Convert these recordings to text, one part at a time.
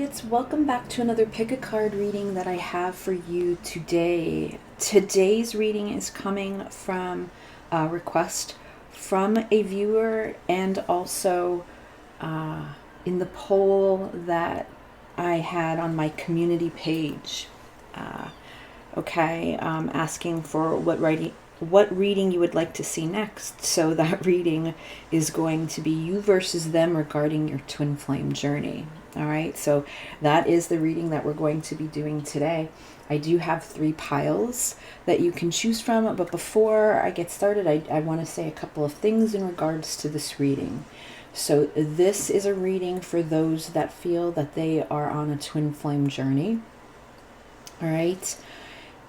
Chariots, welcome back to another pick a card reading that I have for you today. Today's reading is coming from a request from a viewer and also in the poll that I had on my community page. Asking for what reading you would like to see next. So that reading is going to be you versus them regarding your twin flame journey. All right, so that is the reading that we're going to be doing today. I do have 3 piles that you can choose from, but before I get started, I want to say a couple of things in regards to this reading. So this is a reading for those that feel that they are on a twin flame journey. All right.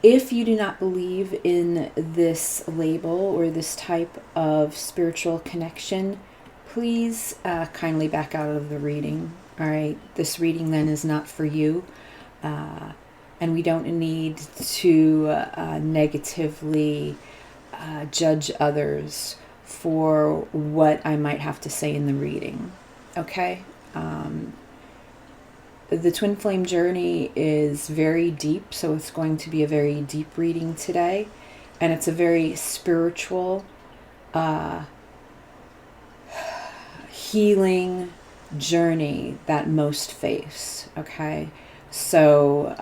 If you do not believe in this label or this type of spiritual connection, please kindly back out of the reading. All right, this reading then is not for you, and we don't need to negatively judge others for what I might have to say in the reading. Okay. The twin flame journey is very deep, so it's going to be a very deep reading today, and it's a very spiritual, healing journey that most face. Okay, so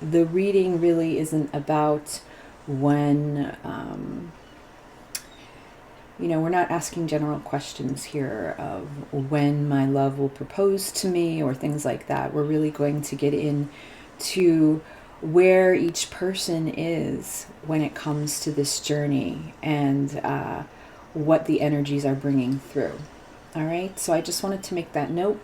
the reading really isn't about when we're not asking general questions here of when my love will propose to me or things like that. We're really going to get into where each person is when it comes to this journey and what the energies are bringing through. All right, so I just wanted to make that note.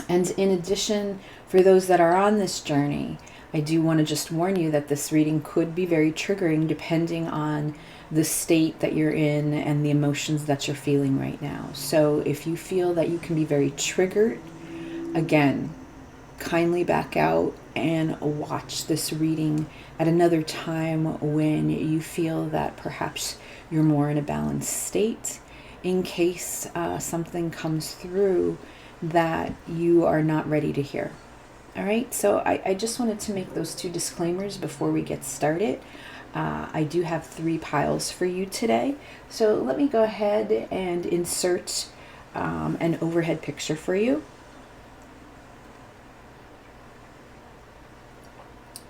And in addition, for those that are on this journey, I do want to just warn you that this reading could be very triggering depending on the state that you're in and the emotions that you're feeling right now. So if you feel that you can be very triggered, again, kindly back out and watch this reading at another time when you feel that perhaps you're more in a balanced state, in case something comes through that you are not ready to hear. All right, so I just wanted to make those 2 disclaimers before we get started. I do have 3 piles for you today, so let me go ahead and insert an overhead picture for you.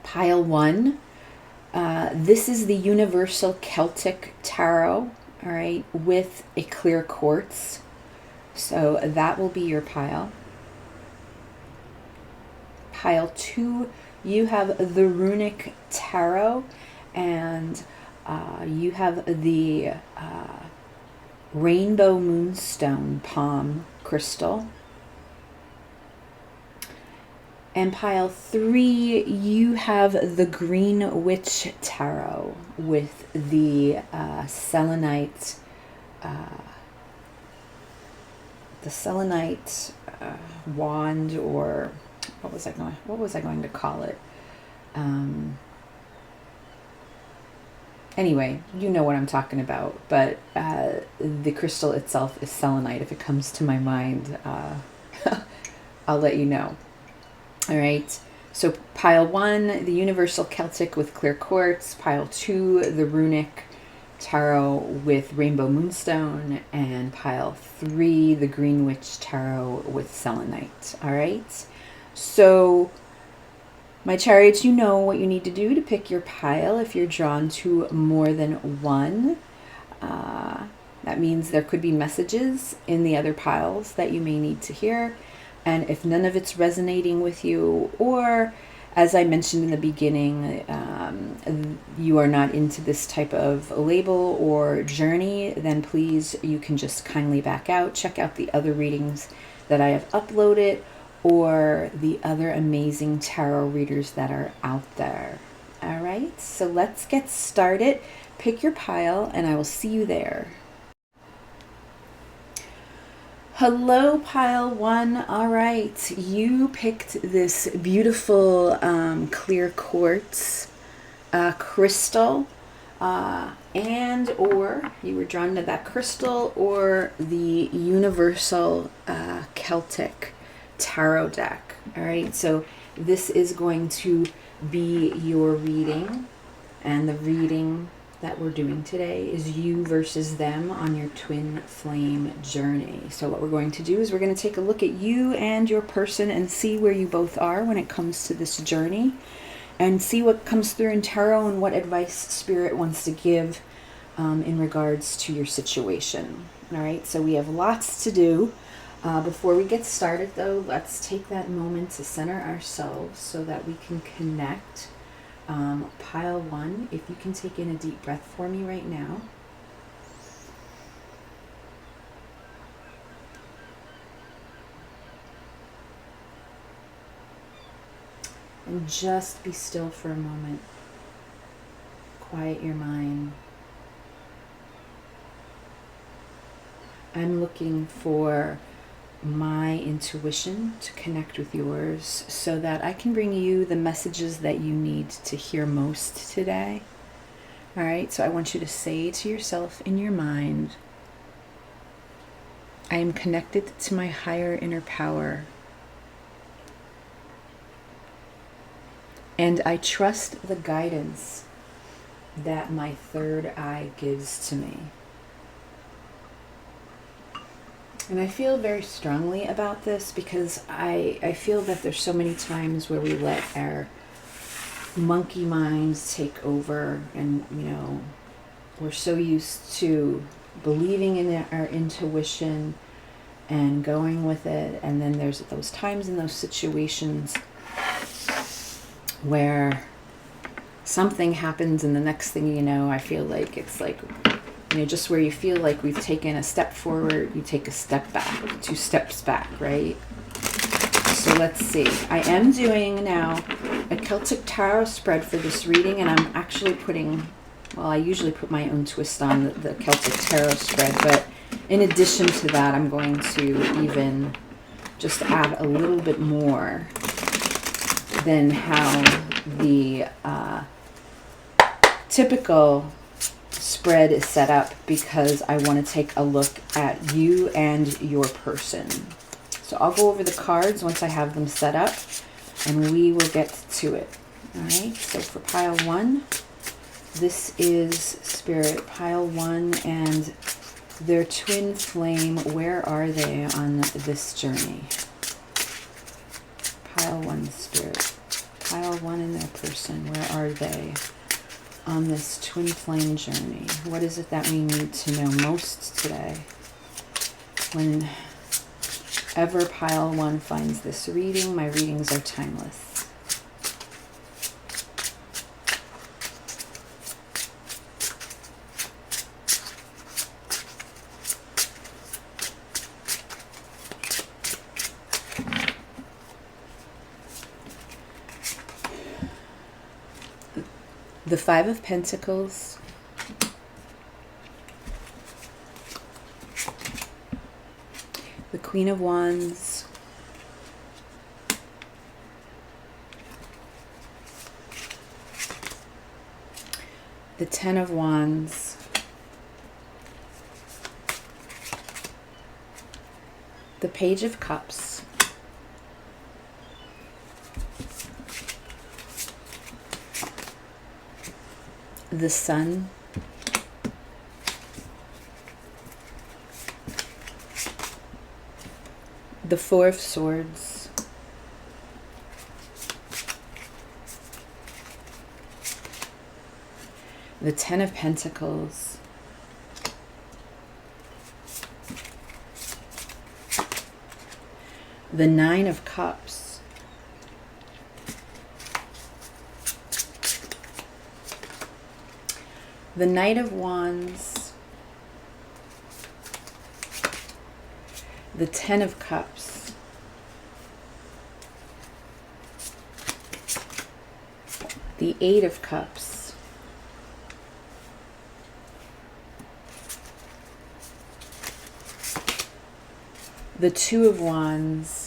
Pile 1, this is the Universal Celtic Tarot, all right, with a clear quartz. So that will be your pile. Pile 2, you have the Runic Tarot, and you have the Rainbow Moonstone Palm Crystal. And pile 3, you have the Green Witch Tarot with the selenite, wand, or what was I going to call it? Anyway, you know what I'm talking about, but the crystal itself is selenite. If it comes to my mind, I'll let you know. All right, so pile 1, the Universal Celtic with clear quartz. Pile 2, the Runic Tarot with Rainbow Moonstone. And pile 3, the Green Witch Tarot with selenite. All right, so my chariots, you know what you need to do to pick your pile if you're drawn to more than one. That means there could be messages in the other piles that you may need to hear. And if none of it's resonating with you, or as I mentioned in the beginning, you are not into this type of label or journey, then please, you can just kindly back out. Check out the other readings that I have uploaded, or the other amazing tarot readers that are out there. All right, so let's get started. Pick your pile, and I will see you there. Hello, pile 1. All right, you picked this beautiful clear quartz crystal, and or you were drawn to that crystal or the Universal Celtic Tarot deck. All right, so this is going to be your reading, and the reading that we're doing today is you versus them on your twin flame journey. So what we're going to do is we're going to take a look at you and your person and see where you both are when it comes to this journey, and see what comes through in tarot and what advice Spirit wants to give in regards to your situation. All right, so we have lots to do. Before we get started, though, let's take that moment to center ourselves so that we can connect. Pile one, if you can take in a deep breath for me right now. And just be still for a moment. Quiet your mind. I'm looking for my intuition to connect with yours so that I can bring you the messages that you need to hear most today. All right, so I want you to say to yourself in your mind, I am connected to my higher inner power, and I trust the guidance that my third eye gives to me. And I feel very strongly about this because I feel that there's so many times where we let our monkey minds take over, and we're so used to believing in our intuition and going with it, and then there's those times in those situations where something happens and the next thing you know, I feel like it's like, just where you feel like we've taken a step forward, you take a step back, 2 steps back, right? So let's see. I am doing now a Celtic Tarot spread for this reading, and I'm actually putting, well, I usually put my own twist on the Celtic Tarot spread, but in addition to that, I'm going to even just add a little bit more than how the typical spread is set up, because I want to take a look at you and your person. So I'll go over the cards once I have them set up, and we will get to it. All right, so for pile one, this is Spirit, pile one, and their twin flame. Where are they on this journey? Pile one, Spirit, pile one and their person. Where are they on this twin flame journey? What is it that we need to know most today? Whenever pile one finds this reading, my readings are timeless. The Five of Pentacles, the Queen of Wands, the Ten of Wands, the Page of Cups, the Sun, the Four of Swords, the Ten of Pentacles, the Nine of Cups, the Knight of Wands, the Ten of Cups, the Eight of Cups, the Two of Wands,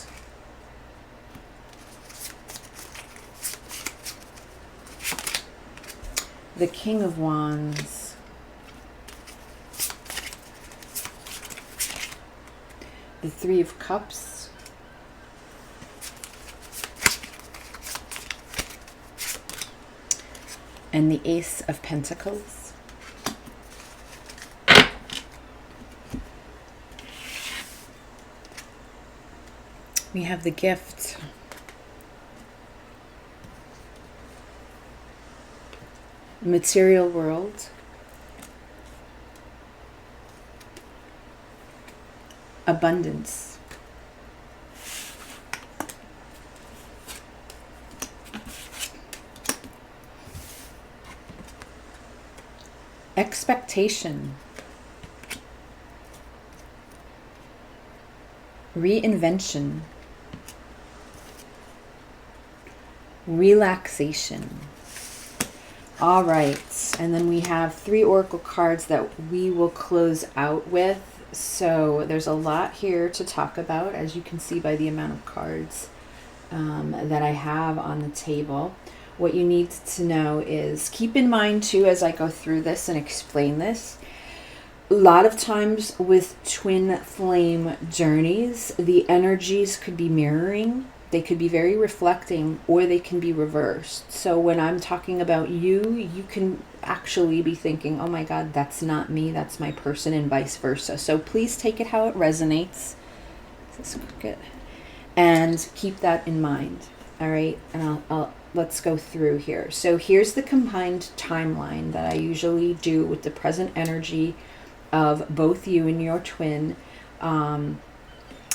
the King of Wands, the Three of Cups, and the Ace of Pentacles. We have the Gift. Material world. Abundance. Expectation. Reinvention. Relaxation. All right, and then we have 3 oracle cards that we will close out with. So there's a lot here to talk about, as you can see by the amount of cards that I have on the table. What you need to know is, keep in mind too, as I go through this and explain this, a lot of times with twin flame journeys, the energies could be mirroring. They could be very reflecting, or they can be reversed. So when I'm talking about you, you can actually be thinking, oh my God, that's not me, that's my person, and vice versa. So please take it how it resonates. This is crooked. And keep that in mind. All right, and let's go through here. So here's the combined timeline that I usually do with the present energy of both you and your twin.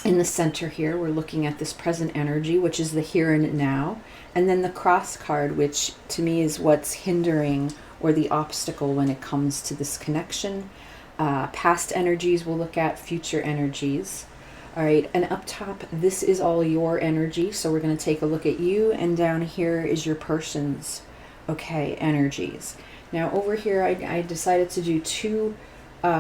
In the center here, we're looking at this present energy, which is the here and now. And then the cross card, which to me is what's hindering or the obstacle when it comes to this connection. Past energies we'll look at, future energies. All right, and up top, this is all your energy. So we're going to take a look at you, and down here is your person's, okay, energies. Now over here, I decided to do 2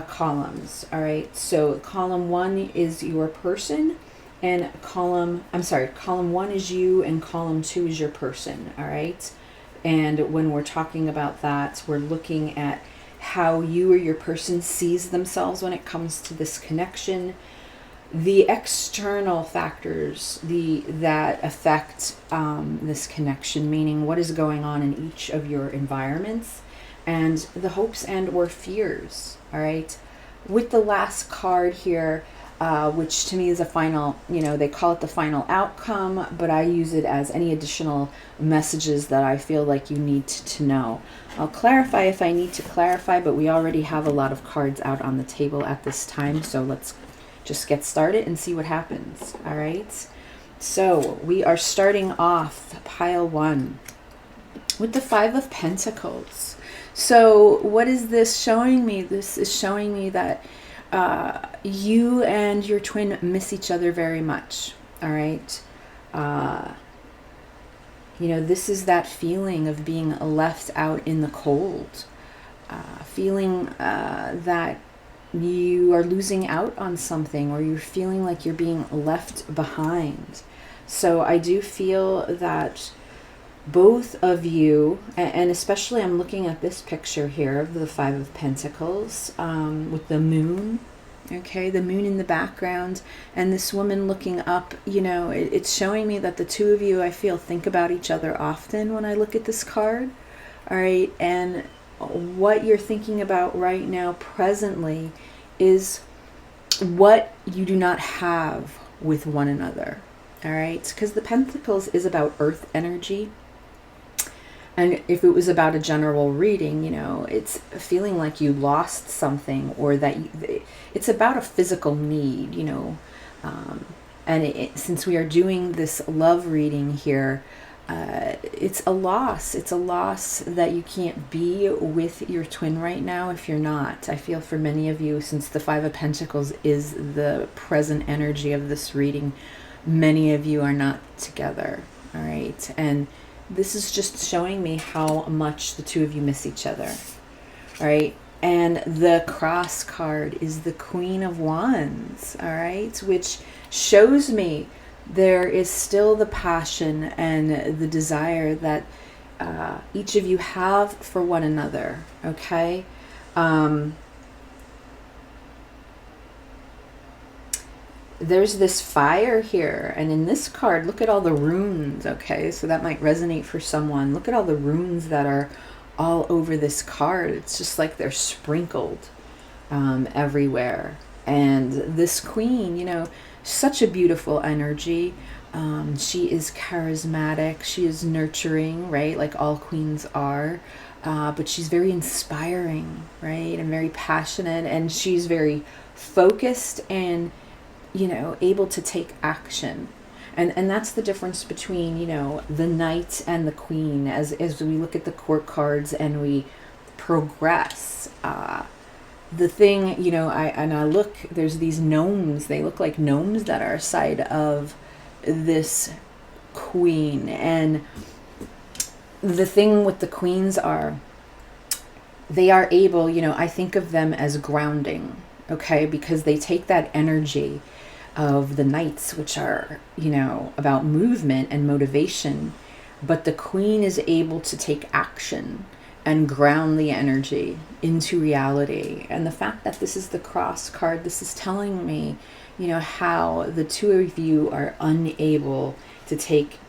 columns. All right, so column 1 is your person, and column 1 is you, and column 2 is your person. All right, and when we're talking about that, we're looking at how you or your person sees themselves when it comes to this connection, the external factors that affect this connection, meaning what is going on in each of your environments, and the hopes and or fears. All right, with the last card here, which to me is a final, they call it the final outcome, but I use it as any additional messages that I feel like you need to know. I'll clarify if I need to clarify, but we already have a lot of cards out on the table at this time, so let's just get started and see what happens. All right, so we are starting off pile 1 with the 5 of Pentacles. So what is this showing me? This is showing me that you and your twin miss each other very much. All right. This is that feeling of being left out in the cold, feeling that you are losing out on something, or you're feeling like you're being left behind. So I do feel that both of you, and especially I'm looking at this picture here of the 5 of Pentacles with the moon, okay, the moon in the background, and this woman looking up, it's showing me that the 2 of you, I feel, think about each other often when I look at this card. All right, and what you're thinking about right now presently is what you do not have with one another. All right, because the Pentacles is about earth energy. And if it was about a general reading, it's feeling like you lost something, or that it's about a physical need, and since we are doing this love reading here, it's a loss. It's a loss that you can't be with your twin right now if you're not. I feel for many of you, since the 5 of Pentacles is the present energy of this reading, many of you are not together. All right, and this is just showing me how much the 2 of you miss each other. All right, and the cross card is the Queen of Wands. All right, which shows me there is still the passion and the desire that each of you have for one another. Okay, there's this fire here, and in this card, look at all the runes. Okay, so that might resonate for someone. Look at all the runes that are all over this card. It's just like they're sprinkled everywhere. And this queen, you know, such a beautiful energy. She is charismatic. She is nurturing, right? Like all queens are. But she's very inspiring, right? And very passionate. And she's very focused and, you know, able to take action. And that's the difference between, you know, the knight and the queen as we look at the court cards and we progress. The thing, you know, I look, there's these gnomes. They look like gnomes that are aside of this queen. And the thing with the queens are, they are able, you know, I think of them as grounding, okay? Because they take that energy of the knights, which are, you know, about movement and motivation. But the queen is able to take action and ground the energy into reality. And the fact that this is the cross card, this is telling me, you know, how the two of you are unable to take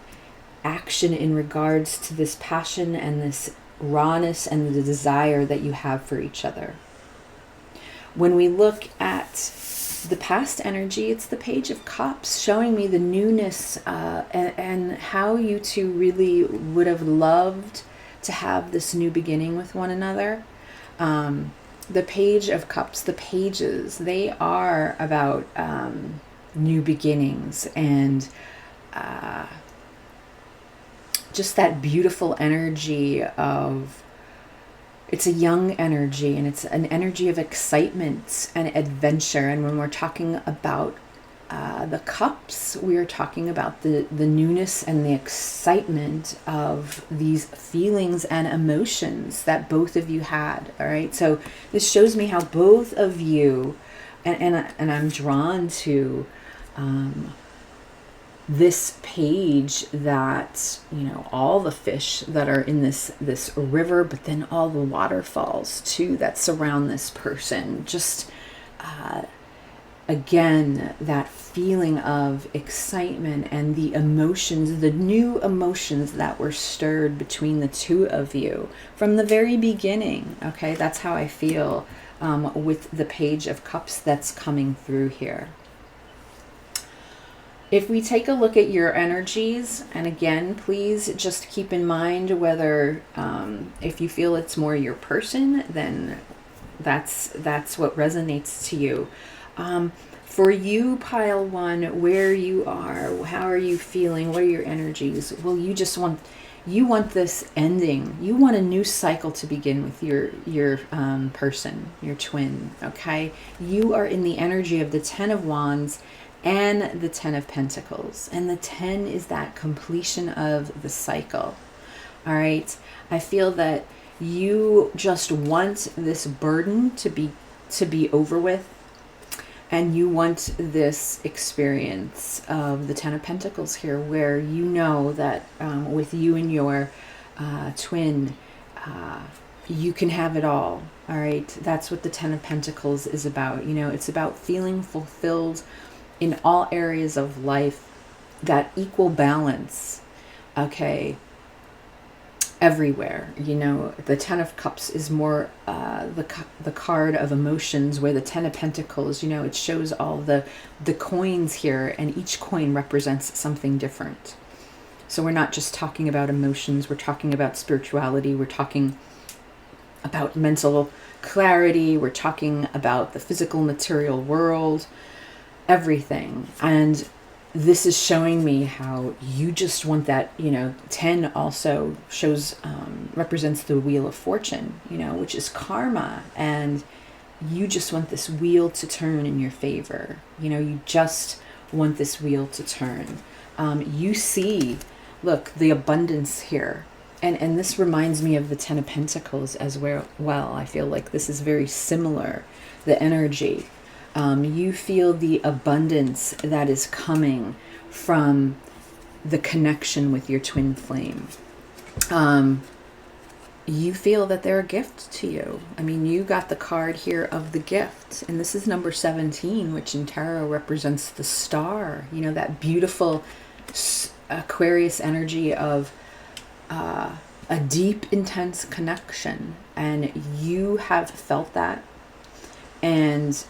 action in regards to this passion and this rawness and the desire that you have for each other. When we look at the past energy, it's the Page of Cups, showing me the newness and how you two really would have loved to have this new beginning with one another. The Page of Cups, the pages, they are about new beginnings and just that beautiful energy of, it's a young energy and it's an energy of excitement and adventure. And when we're talking about the cups, we are talking about the newness and the excitement of these feelings and emotions that both of you had. All right. So this shows me how both of you, and I'm drawn to this page that, you know, all the fish that are in this river, but then all the waterfalls too that surround this person. Just again, that feeling of excitement and the emotions, the new emotions that were stirred between the two of you from the very beginning. Okay, that's how I feel with the Page of Cups that's coming through here. If we take a look at your energies, and again, please just keep in mind whether if you feel it's more your person, then that's what resonates to you. For you, pile one, where you are, how are you feeling, what are your energies? Well, you want this ending. You want a new cycle to begin with your person, your twin, okay? You are in the energy of the 10 of Wands and the 10 of Pentacles. And the 10 is that completion of the cycle. All right? I feel that you just want this burden to be over with. And you want this experience of the 10 of Pentacles here, where you know that with you and your twin, you can have it all. All right? That's what the 10 of Pentacles is about. You know, it's about feeling fulfilled in all areas of life, that equal balance, okay, everywhere. You know, the 10 of Cups is more the card of emotions, where the 10 of Pentacles, you know, it shows all the coins here, and each coin represents something different. So we're not just talking about emotions, we're talking about spirituality, we're talking about mental clarity, we're talking about the physical material world, everything. And this is showing me how you just want that, you know. 10 also shows represents the Wheel of Fortune, you know, which is karma, and you just want this wheel to turn in your favor. You know, you just want this wheel to turn. You see, look, the abundance here, and this reminds me of the 10 of Pentacles as well. I feel like this is very similar, the energy. You feel the abundance that is coming from the connection with your twin flame. You feel that they're a gift to you. I mean, you got the card here of the gift, and this is number 17, which in tarot represents the star. You know, that beautiful Aquarius energy of a deep, intense connection, and you have felt that. And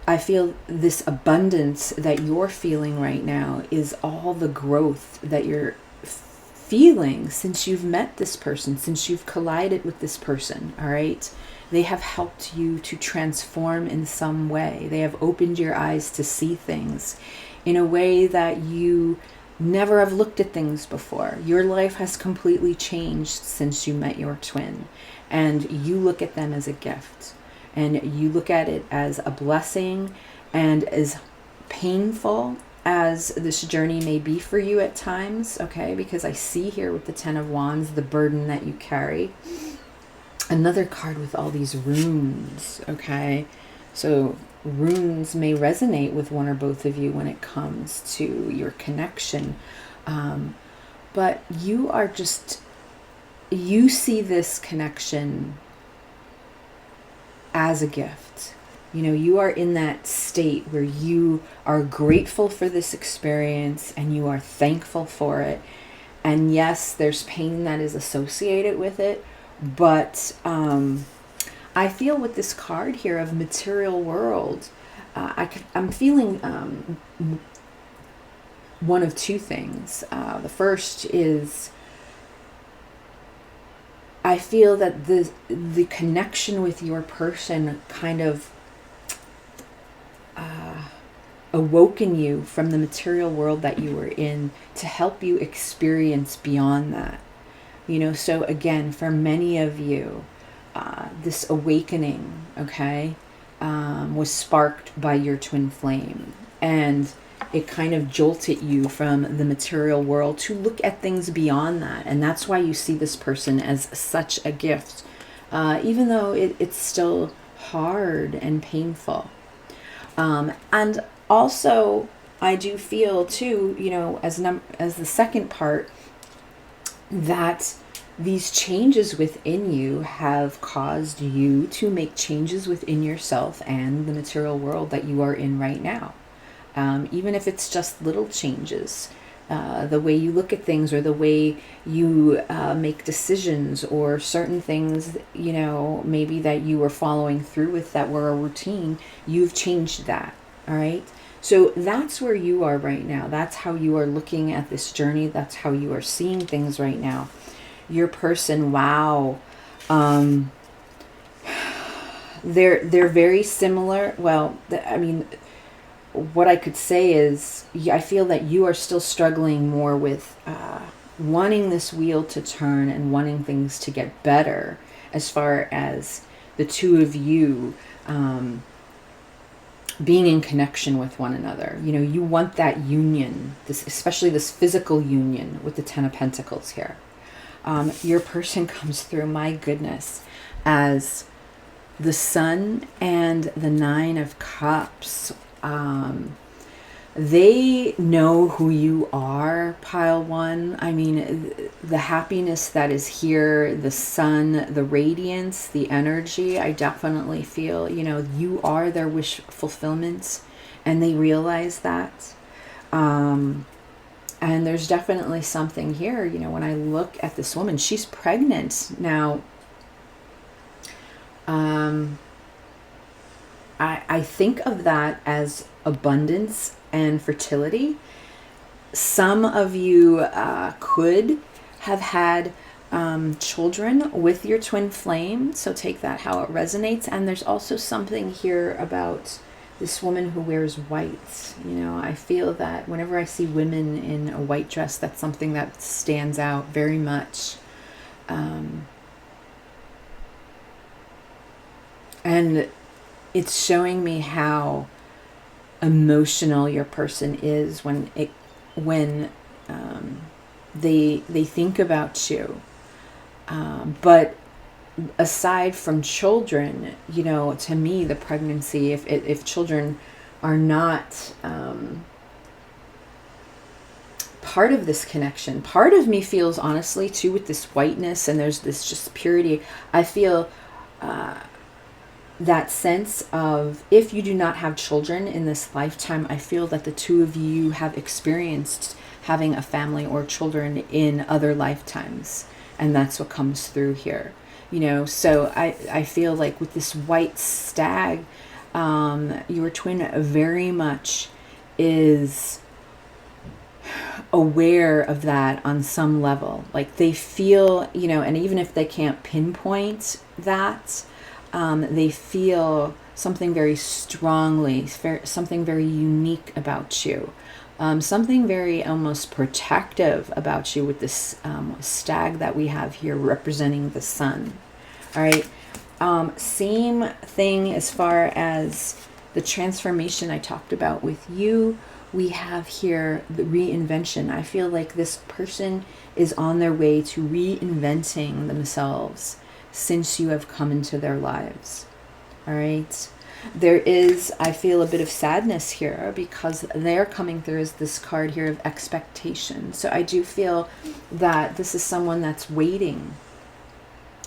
I feel this abundance that you're feeling right now is all the growth that you're feeling since you've met this person, since you've collided with this person, all right? They have helped you to transform in some way. They have opened your eyes to see things in a way that you never have looked at things before. Your life has completely changed since you met your twin, and you look at them as a gift, and you look at it as a blessing. And as painful as this journey may be for you at times, okay, because I see here with the Ten of Wands the burden that you carry. Another card with all these runes, okay? So runes may resonate with one or both of you when it comes to your connection. But you are just, you see this connection as a gift. You know, you are in that state where you are grateful for this experience and you are thankful for it. And yes, there's pain that is associated with it. But I feel with this card here of material world, I'm feeling one of two things. The first is I feel that the connection with your person kind of awoken you from the material world that you were in to help you experience beyond that. You know, so again, for many of you, this awakening, okay, was sparked by your twin flame. And it kind of jolted you from the material world to look at things beyond that. And that's why you see this person as such a gift, even though it's still hard and painful. And also, I do feel too, you know, as the second part, that these changes within you have caused you to make changes within yourself and the material world that you are in right now. Even if it's just little changes, the way you look at things or the way you make decisions or certain things, you know, maybe that you were following through with that were a routine, you've changed that, all right? So that's where you are right now. That's how you are looking at this journey. That's how you are seeing things right now. Your person, wow. They're very similar. Well, I mean, what I could say is I feel that you are still struggling more with wanting this wheel to turn and wanting things to get better as far as the two of you being in connection with one another. You know, you want that union, especially this physical union with the Ten of Pentacles here. Your person comes through, my goodness, as the Sun and the Nine of Cups. They know who you are, pile one. I mean, the happiness that is here, the sun, the radiance, the energy, I definitely feel, you know, you are their wish fulfillment, and they realize that. And there's definitely something here, you know, when I look at this woman, she's pregnant now. I think of that as abundance and fertility. Some of you could have had children with your twin flame, so take that how it resonates. And there's also something here about this woman who wears white. You know, I feel that whenever I see women in a white dress, that's something that stands out very much. And it's showing me how emotional your person is when they think about you. But aside from children, you know, to me, the pregnancy, if children are not part of this connection, part of me feels honestly too with this whiteness and there's this just purity. I feel that sense of, if you do not have children in this lifetime, I feel that the two of you have experienced having a family or children in other lifetimes. And that's what comes through here. So I feel like with this white stag, your twin very much is aware of that on some level. Like they feel, and even if they can't pinpoint that, they feel something very strongly, something very unique about you. Something very almost protective about you with this stag that we have here representing the sun. All right. Same thing as far as the transformation I talked about with you. We have here the reinvention. I feel like this person is on their way to reinventing themselves since you have come into their lives. All right. There is, I feel, a bit of sadness here because they're coming through as this card here of expectation. So I do feel that this is someone that's waiting,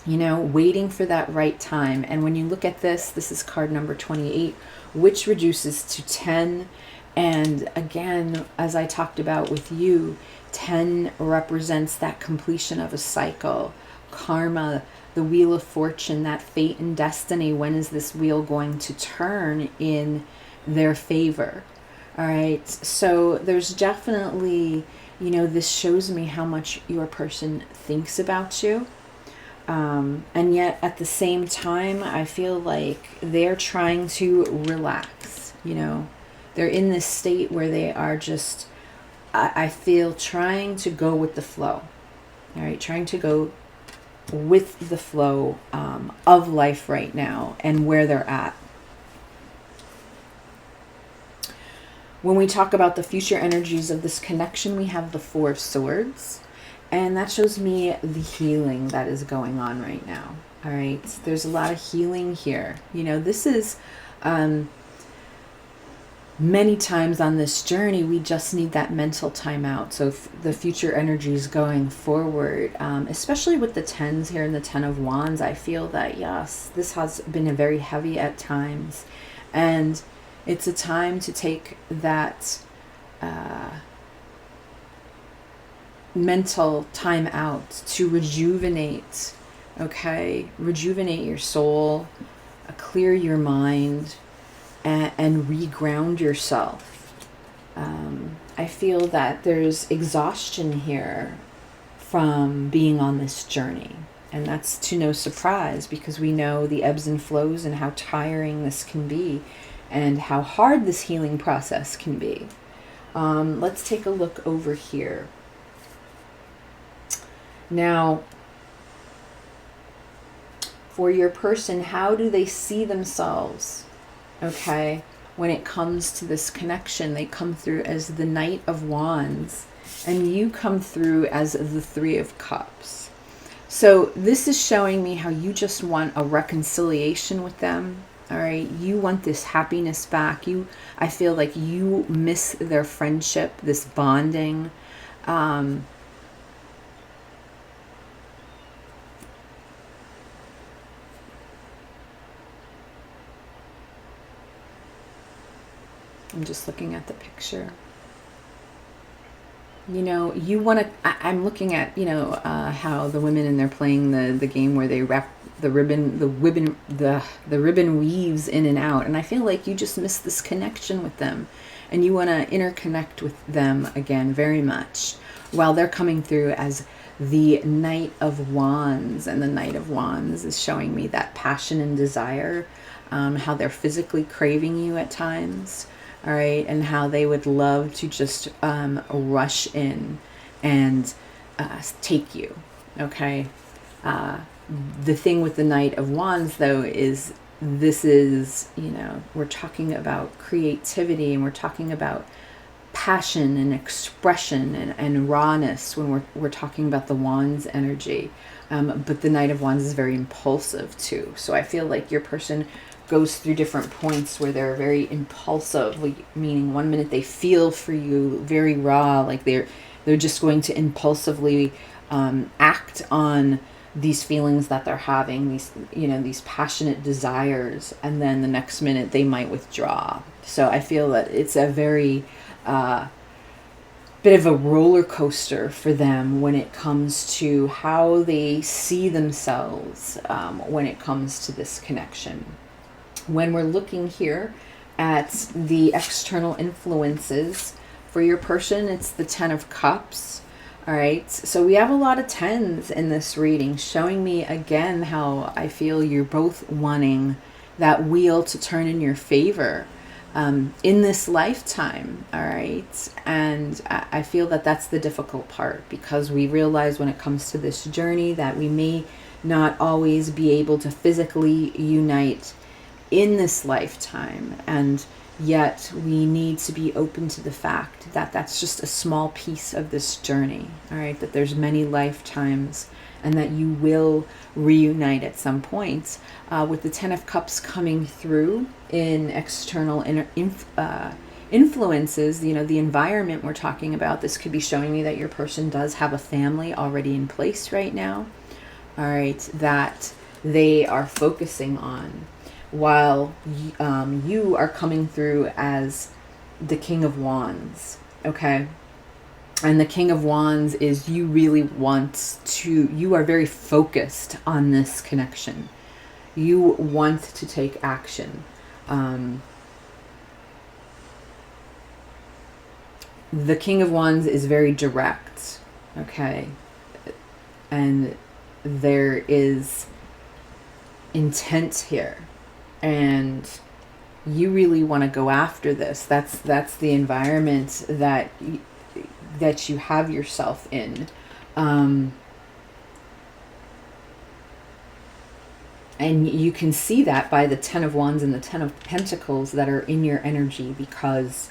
waiting for that right time. And when you look at this is card number 28, which reduces to 10. And again, as I talked about with you, 10 represents that completion of a cycle, karma, the wheel of fortune, that fate and destiny. When is this wheel going to turn in their favor? All right. So there's definitely, this shows me how much your person thinks about you. And yet at the same time, I feel like they're trying to relax, They're in this state where they are just, I feel, trying to go with the flow. All right. Trying to go with the flow of life right now and where they're at. When we talk about the future energies of this connection, we have the Four of Swords, and that shows me the healing that is going on right now. All right, there's a lot of healing here. This is many times on this journey, we just need that mental time out. So the future energies going forward, especially with the 10s here and the 10 of Wands, I feel that, yes, this has been very heavy at times. And it's a time to take that mental time out to rejuvenate, okay? Rejuvenate your soul, clear your mind, and reground yourself. I feel that there's exhaustion here from being on this journey. And that's to no surprise because we know the ebbs and flows and how tiring this can be and how hard this healing process can be. Let's take a look over here. Now, for your person, how do they see themselves? Okay, when it comes to this connection, they come through as the Knight of Wands, and you come through as the Three of Cups. So this is showing me how you just want a reconciliation with them. All right, you want this happiness back. I feel like you miss their friendship, this bonding. I'm just looking at the picture. You want to, I'm looking at, how the women and they're playing the game where they wrap the ribbon, the ribbon weaves in and out. And I feel like you just miss this connection with them and you want to interconnect with them again very much while they're coming through as the Knight of Wands. And the Knight of Wands is showing me that passion and desire, how they're physically craving you at times. All right, and how they would love to just rush in and take you, okay? The thing with the Knight of Wands, though, is this is, we're talking about creativity and we're talking about passion and expression and rawness when we're talking about the Wands energy. But the Knight of Wands is very impulsive, too. So I feel like your person goes through different points where they're very impulsive, meaning one minute they feel for you very raw, like they're just going to impulsively act on these feelings that they're having, these passionate desires, and then the next minute they might withdraw. So I feel that it's a very bit of a roller coaster for them when it comes to how they see themselves when it comes to this connection. When we're looking here at the external influences for your person, it's the 10 of Cups. All right, so we have a lot of 10s in this reading, showing me again how I feel you're both wanting that wheel to turn in your favor in this lifetime. All right, and I feel that that's the difficult part, because we realize when it comes to this journey that we may not always be able to physically unite in this lifetime, and yet we need to be open to the fact that that's just a small piece of this journey. All right, that there's many lifetimes and that you will reunite at some point. With the 10 of Cups coming through in external influences, you know, the environment we're talking about, this could be showing me that your person does have a family already in place right now, all right, that they are focusing on, while you are coming through as the King of Wands, okay? And the King of Wands is you really want to, you are very focused on this connection. You want to take action. The King of Wands is very direct, okay? And there is intent here. And you really want to go after this. That's the environment that you have yourself in. And you can see that by the 10 of Wands and the 10 of Pentacles that are in your energy, because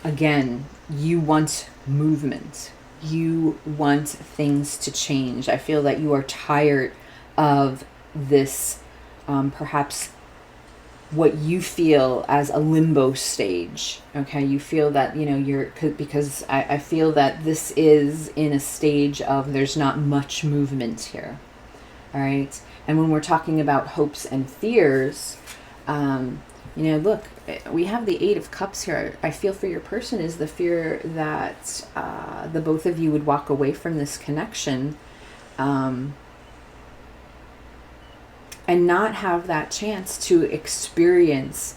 again, you want movement. You want things to change. I feel that you are tired of this, perhaps what you feel as a limbo stage. Okay, you feel that, you know, because I feel that this is in a stage of there's not much movement here. All right, and when we're talking about hopes and fears, you know, look, we have the 8 of Cups here. I feel for your person is the fear that the both of you would walk away from this connection, and not have that chance to experience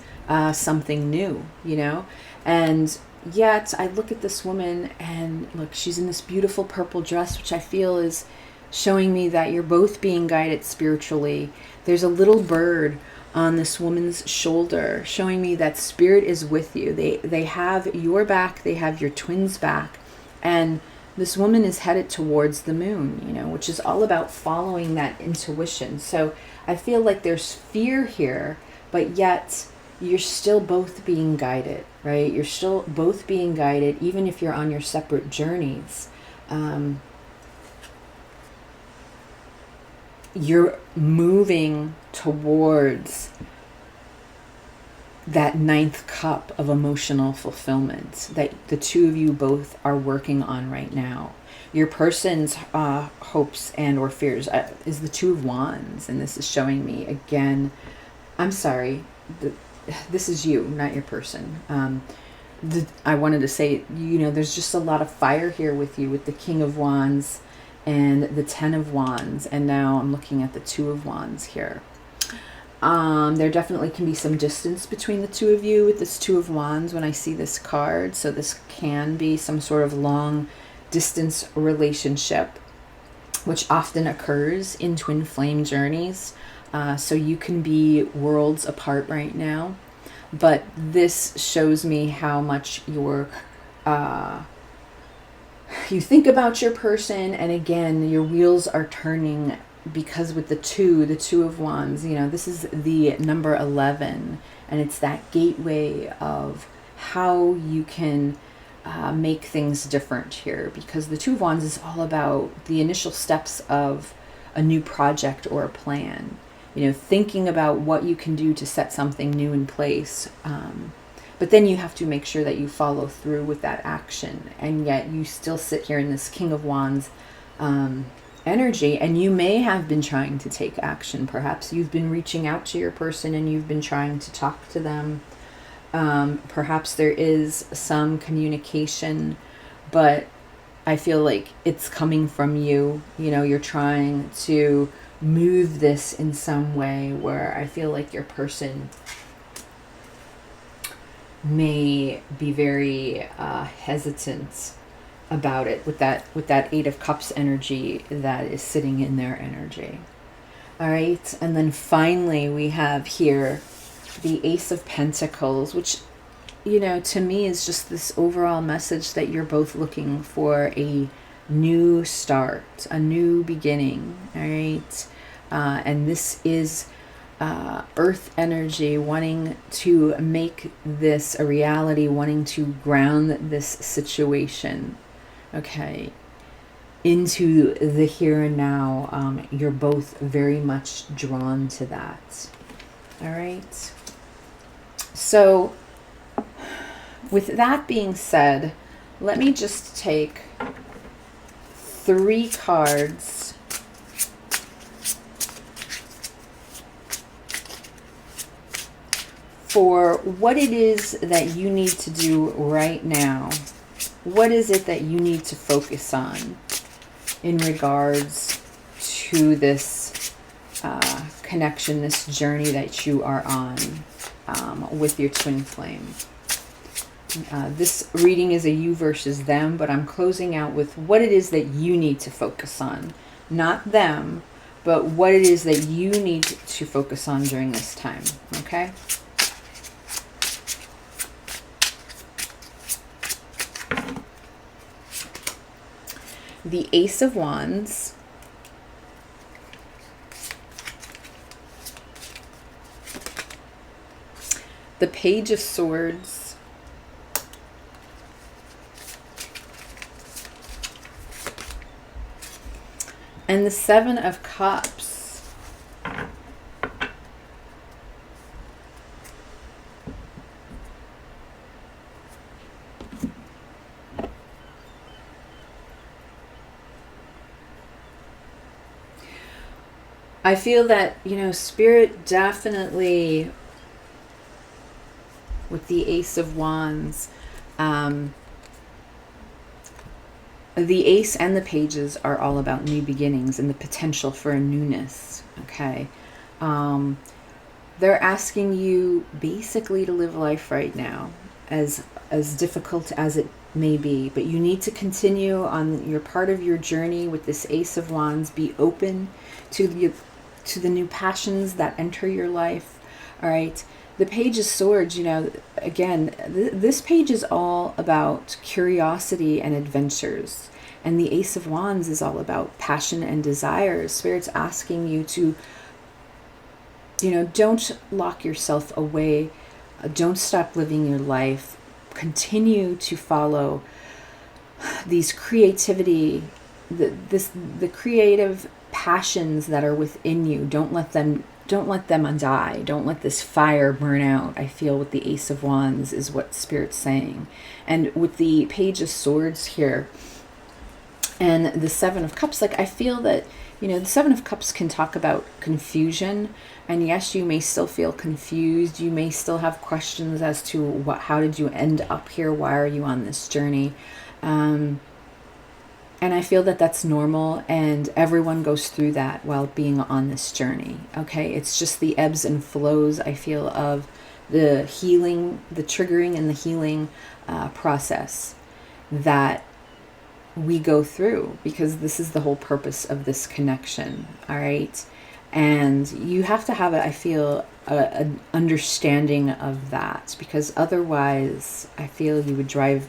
something new, you know? And yet I look at this woman and look, she's in this beautiful purple dress, which I feel is showing me that you're both being guided spiritually. There's a little bird on this woman's shoulder showing me that spirit is with you. They have your back, they have your twin's back, and this woman is headed towards the moon, you know, which is all about following that intuition. So I feel like there's fear here, but yet you're still both being guided, right? You're still both being guided, even if you're on your separate journeys. You're moving towards that 9th cup of emotional fulfillment that the two of you both are working on right now. Your person's hopes and or fears is the 2 of Wands, and this is showing me again, I'm sorry, this is you, not your person. I wanted to say, you know, there's just a lot of fire here with you, with the King of Wands and the 10 of Wands, and now I'm looking at the 2 of Wands here. There definitely can be some distance between the two of you with this 2 of Wands when I see this card. So this can be some sort of long distance relationship, which often occurs in twin flame journeys. So you can be worlds apart right now. But this shows me how much you think about your person, and again, your wheels are turning. Because with the 2 of Wands, you know, this is the number 11, and it's that gateway of how you can make things different here. Because the 2 of Wands is all about the initial steps of a new project or a plan. You know, thinking about what you can do to set something new in place. But then you have to make sure that you follow through with that action. And yet you still sit here in this King of Wands energy, and you may have been trying to take action. Perhaps you've been reaching out to your person and you've been trying to talk to them, Perhaps there is some communication, but I feel like it's coming from you. You know, you're trying to move this in some way where I feel like your person may be very hesitant about it with that Eight of Cups energy that is sitting in their energy. All right, and then finally we have here the Ace of Pentacles, which, you know, to me is just this overall message that you're both looking for a new start, a new beginning. All right, and this is earth energy, wanting to make this a reality, wanting to ground this situation, okay, into the here and now. You're both very much drawn to that. All right. So with that being said, let me just take 3 cards for what it is that you need to do right now. What is it that you need to focus on in regards to this connection, this journey that you are on with your twin flame? This reading is a you versus them, but I'm closing out with what it is that you need to focus on. Not them, but what it is that you need to focus on during this time, okay? The Ace of Wands, the Page of Swords, and the Seven of Cups. I feel that, you know, Spirit definitely, with the Ace of Wands, the Ace and the Pages are all about new beginnings and the potential for a newness, okay? They're asking you basically to live life right now, as difficult as it may be, but you need to continue on your part of your journey with this Ace of Wands. Be open to the new passions that enter your life, all right? The Page of Swords, you know, again, this page is all about curiosity and adventures. And the Ace of Wands is all about passion and desires. Spirit's asking you to, you know, don't lock yourself away. Don't stop living your life. Continue to follow these creativity, the creative passions that are within you. Don't let them die. Don't let this fire burn out. I feel with the Ace of Wands is what Spirit's saying. And with the Page of Swords here and the Seven of Cups, like, I feel that, you know, the Seven of Cups can talk about confusion. And yes, you may still feel confused. You may still have questions as to how did you end up here? Why are you on this journey? And I feel that that's normal, and everyone goes through that while being on this journey, okay? It's just the ebbs and flows, I feel, of the healing, the triggering and the healing process that we go through, because this is the whole purpose of this connection, all right? And you have to have, I feel, an understanding of that, because otherwise I feel you would drive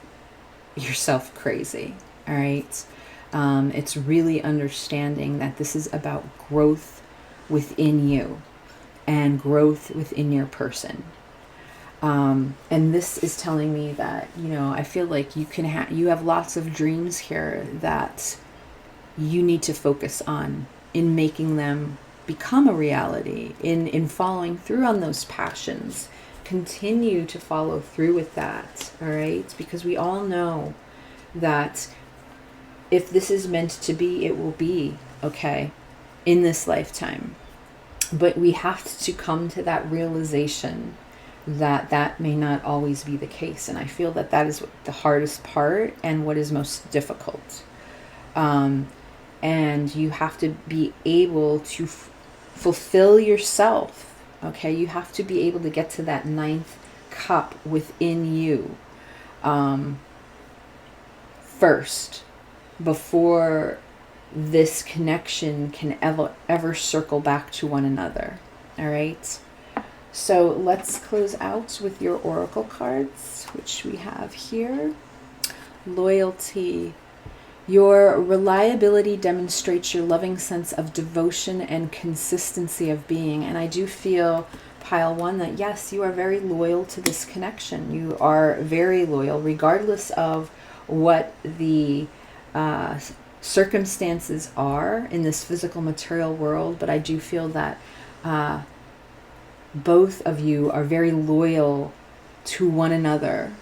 yourself crazy, all right? It's really understanding that this is about growth within you and growth within your person. And this is telling me that, you know, I feel like you have lots of dreams here that you need to focus on in making them become a reality, in following through on those passions. Continue to follow through with that, all right? Because we all know that if this is meant to be, it will be, okay, in this lifetime. But we have to come to that realization that may not always be the case. And I feel that that is the hardest part and what is most difficult. And you have to be able to fulfill yourself. Okay, you have to be able to get to that ninth cup within you first, before this connection can ever circle back to one another. All right. So let's close out with your oracle cards, which we have here. Loyalty. Your reliability demonstrates your loving sense of devotion and consistency of being. And I do feel, pile one, that yes, you are very loyal to this connection. You are very loyal, regardless of what the circumstances are in this physical material world. But I do feel that both of you are very loyal to one another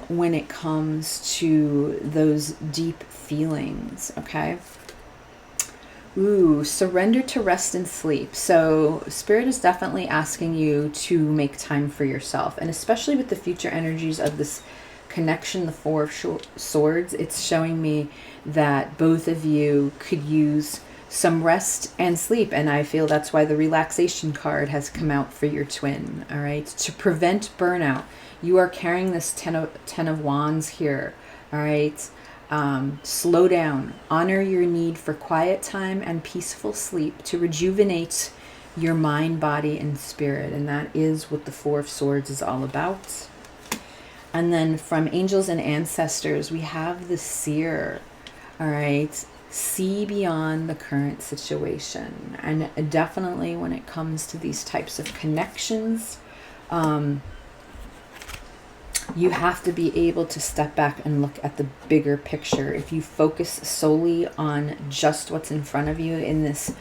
when it comes to those deep feelings. Okay. Ooh, surrender to rest and sleep. So Spirit is definitely asking you to make time for yourself, and especially with the future energies of this connection, the Four of Swords, it's showing me that both of you could use some rest and sleep. And I feel that's why the relaxation card has come out for your twin. All right. To prevent burnout. You are carrying this Ten of Wands here. All right. Slow down. Honor your need for quiet time and peaceful sleep to rejuvenate your mind, body, and spirit. And that is what the Four of Swords is all about. And then from angels and ancestors, we have the Seer. All right. See beyond the current situation. And definitely when it comes to these types of connections, you have to be able to step back and look at the bigger picture. If you focus solely on just what's in front of you in this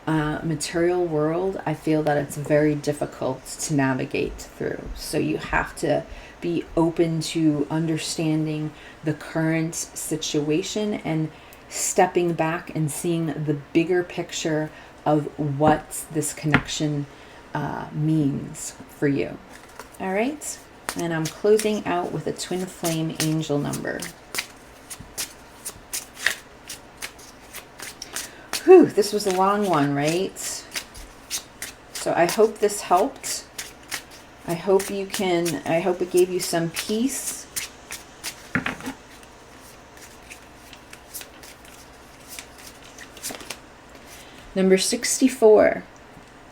material world, I feel that it's very difficult to navigate through. So you have to be open to understanding the current situation and stepping back and seeing the bigger picture of what this connection means for you. All right. And I'm closing out with a twin flame angel number. Whew, this was a long one, right? So I hope this helped. I hope it gave you some peace. Number 64.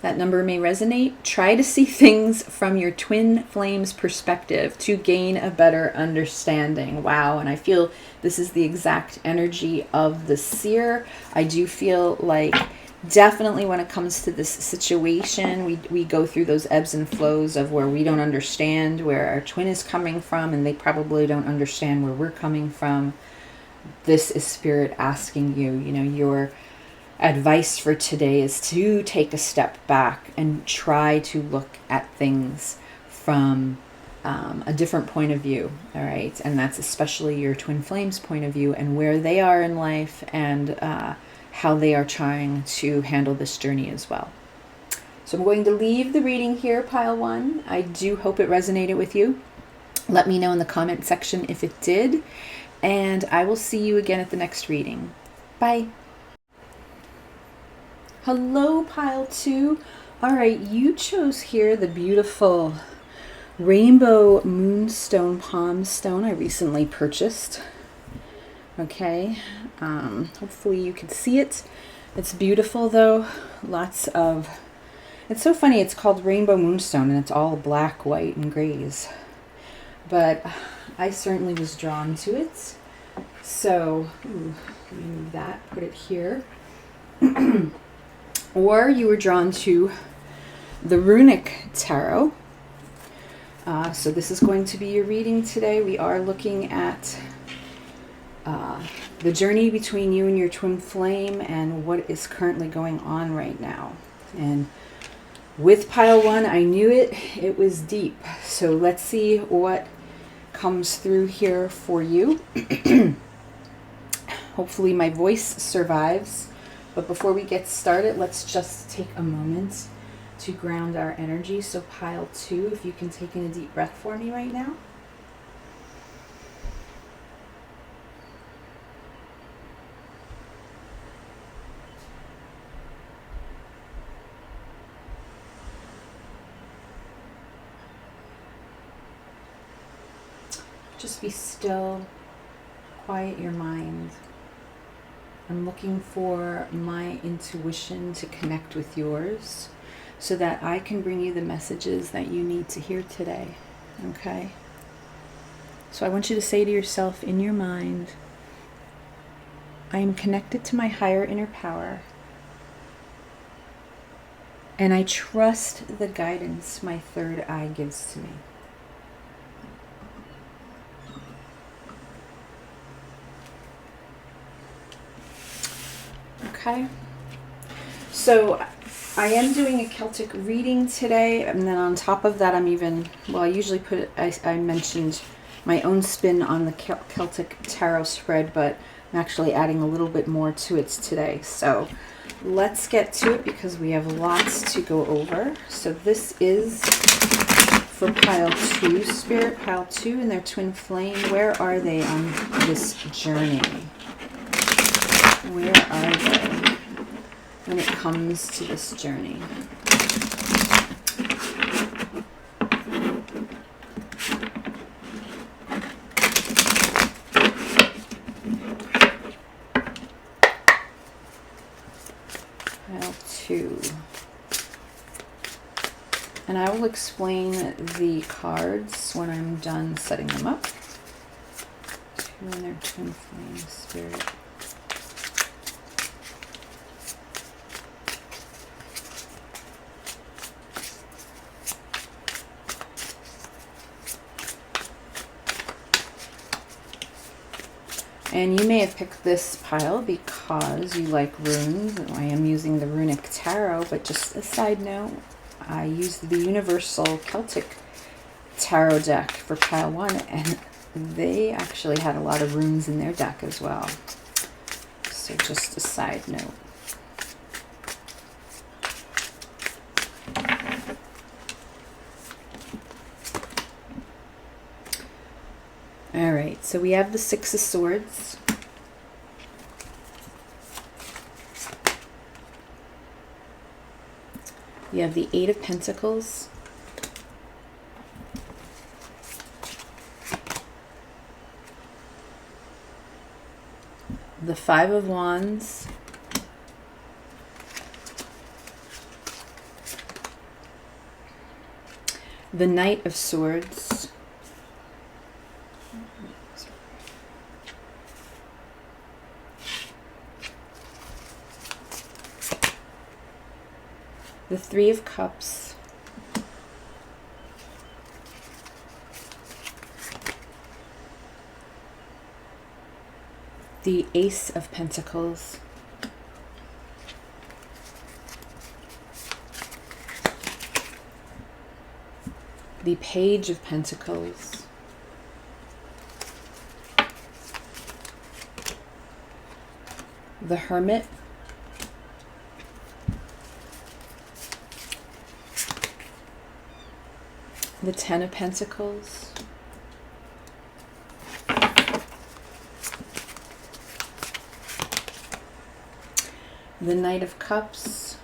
That number may resonate. Try to see things from your twin flame's perspective to gain a better understanding. Wow. And I feel this is the exact energy of the Seer. I do feel like definitely when it comes to this situation, we go through those ebbs and flows of where we don't understand where our twin is coming from, and they probably don't understand where we're coming from. This is Spirit asking you, your advice for today is to take a step back and try to look at things from a different point of view. All right. And that's especially your twin flame's point of view and where they are in life and how they are trying to handle this journey as well. So I'm going to leave the reading here, pile one. I do hope it resonated with you. Let me know in the comment section if it did. And I will see you again at the next reading. Bye. Hello, pile two. All right, you chose here the beautiful rainbow moonstone palm stone I recently purchased. Okay, hopefully you can see it. It's beautiful though. It's so funny, it's called rainbow moonstone and it's all black, white, and grays. But I certainly was drawn to it. So, remove that, put it here. Or you were drawn to the Runic Tarot. So this is going to be your reading today. We are looking at the journey between you and your twin flame and what is currently going on right now. And with pile one, I knew it was deep. So let's see what comes through here for you. Hopefully my voice survives. But before we get started, let's just take a moment to ground our energy. So pile 2, if you can take in a deep breath for me right now. Just be still, quiet your mind. I'm looking for my intuition to connect with yours so that I can bring you the messages that you need to hear today, okay? So I want you to say to yourself in your mind, I am connected to my higher inner power, and I trust the guidance my third eye gives to me. Okay, so I am doing a Celtic reading today, and then on top of that I usually I mentioned my own spin on the Celtic Tarot spread, but I'm actually adding a little bit more to it today. So let's get to it because we have lots to go over. So this is for pile 2, Spirit, pile 2 and their twin flame. Where are they on this journey? Where are they when it comes to this journey? Pile 2. And I will explain the cards when I'm done setting them up. 2 and their twin flame, Spirit. And you may have picked this pile because you like runes. I am using the Runic Tarot, but just a side note, I used the Universal Celtic Tarot deck for pile 1, and they actually had a lot of runes in their deck as well. So just a side note. All right, so we have the 6 of Swords. You have the 8 of Pentacles. The 5 of Wands. The Knight of Swords. The 3 of Cups. The Ace of Pentacles. The Page of Pentacles. The Hermit. The 10 of Pentacles. The Knight of Cups.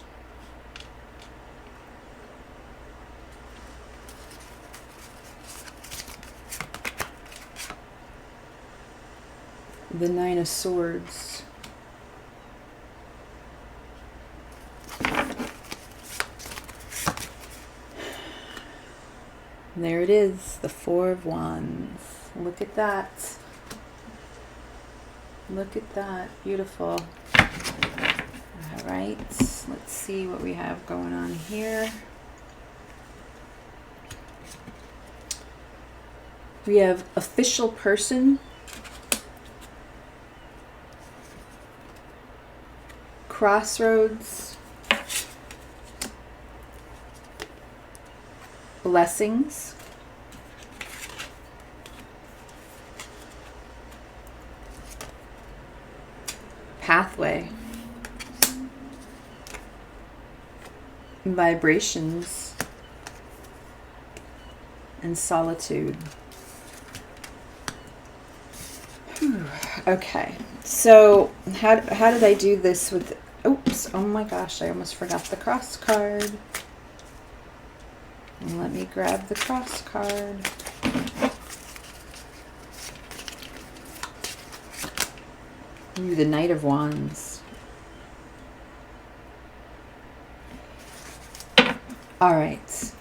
The 9 of Swords. There it is, the 4 of Wands. Look at that. Look at that. Beautiful. All right, let's see what we have going on here. We have official person, crossroads, blessings, pathway, vibrations and solitude. Whew. Okay, so how did I do this with, oops, oh my gosh, I almost forgot the cross card. Let me grab the cross card. Ooh, the Knight of Wands. All right.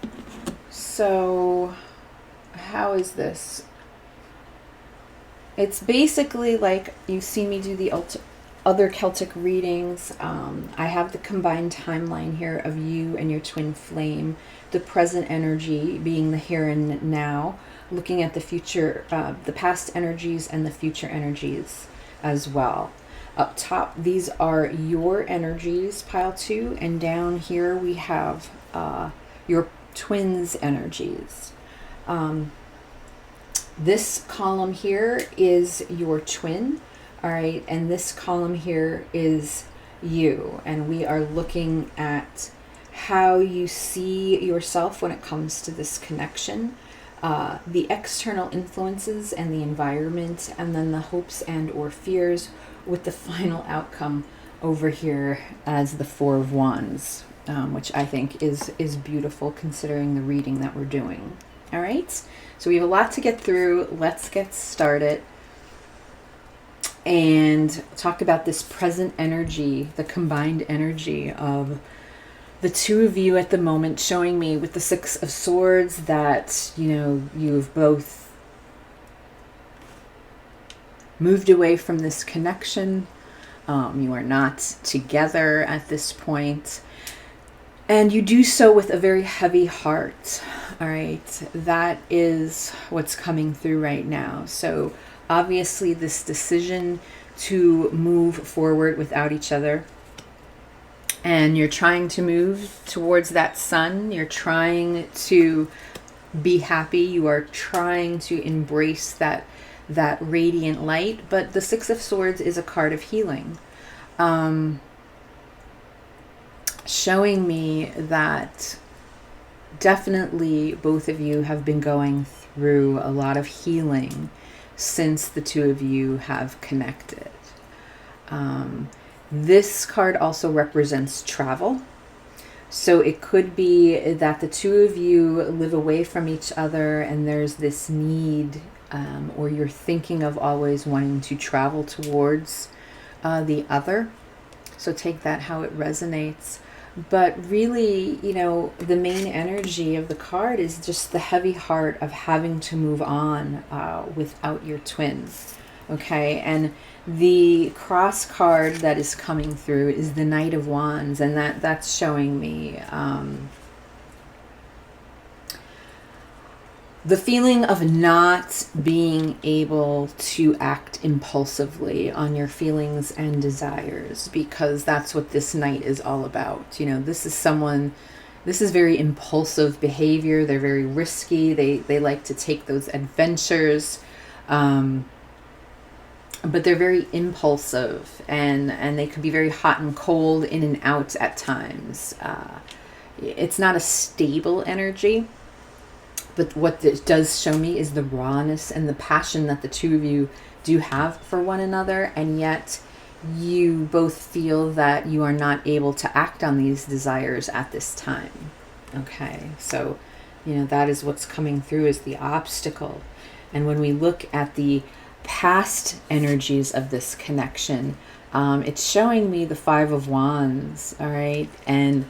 So, how is this? It's basically like you see me do the other Celtic readings. I have the combined timeline here of you and your twin flame, the present energy being the here and now, looking at the future, the past energies and the future energies as well. Up top, these are your energies, pile 2, and down here we have your twins' energies. This column here is your twin, all right, and this column here is you, and we are looking at how you see yourself when it comes to this connection, the external influences and the environment, and then the hopes and or fears, with the final outcome over here as the Four of Wands, which I think is beautiful considering the reading that we're doing. All right, so we have a lot to get through. Let's get started and talk about this present energy, the combined energy of the two of you at the moment, showing me with the Six of Swords that, you know, you've both moved away from this connection. You are not together at this point. And you do so with a very heavy heart. All right, that is what's coming through right now. So obviously this decision to move forward without each other, and you're trying to move towards that sun. You're trying to be happy. You are trying to embrace that radiant light. But the Six of Swords is a card of healing. Showing me that definitely both of you have been going through a lot of healing since the two of you have connected. This card also represents travel. So it could be that the two of you live away from each other and there's this need, or you're thinking of always wanting to travel towards the other. So take that how it resonates. But really, you know, the main energy of the card is just the heavy heart of having to move on without your twin. Okay, and the cross card that is coming through is the Knight of Wands, and that's showing me the feeling of not being able to act impulsively on your feelings and desires, because that's what this Knight is all about. You know, this is someone, this is very impulsive behavior. They're very risky. They like to take those adventures, but they're very impulsive, and they can be very hot and cold, in and out at times. It's not a stable energy. But what this does show me is the rawness and the passion that the two of you do have for one another, and yet you both feel that you are not able to act on these desires at this time. Okay, so, you know, that is what's coming through as the obstacle. And when we look at the past energies of this connection, it's showing me the Five of Wands, all right? And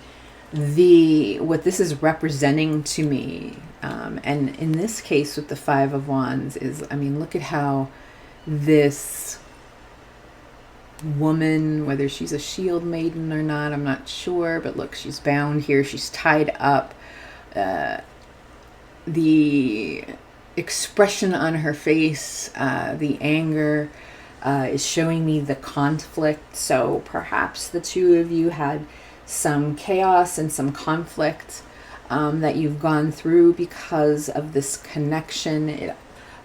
what this is representing to me, and in this case with the Five of Wands is, I mean, look at how this woman, whether she's a shield maiden or not, I'm not sure, but look, she's bound here, she's tied up. The expression on her face, the anger, is showing me the conflict. So perhaps the two of you had some chaos and some conflict that you've gone through because of this connection.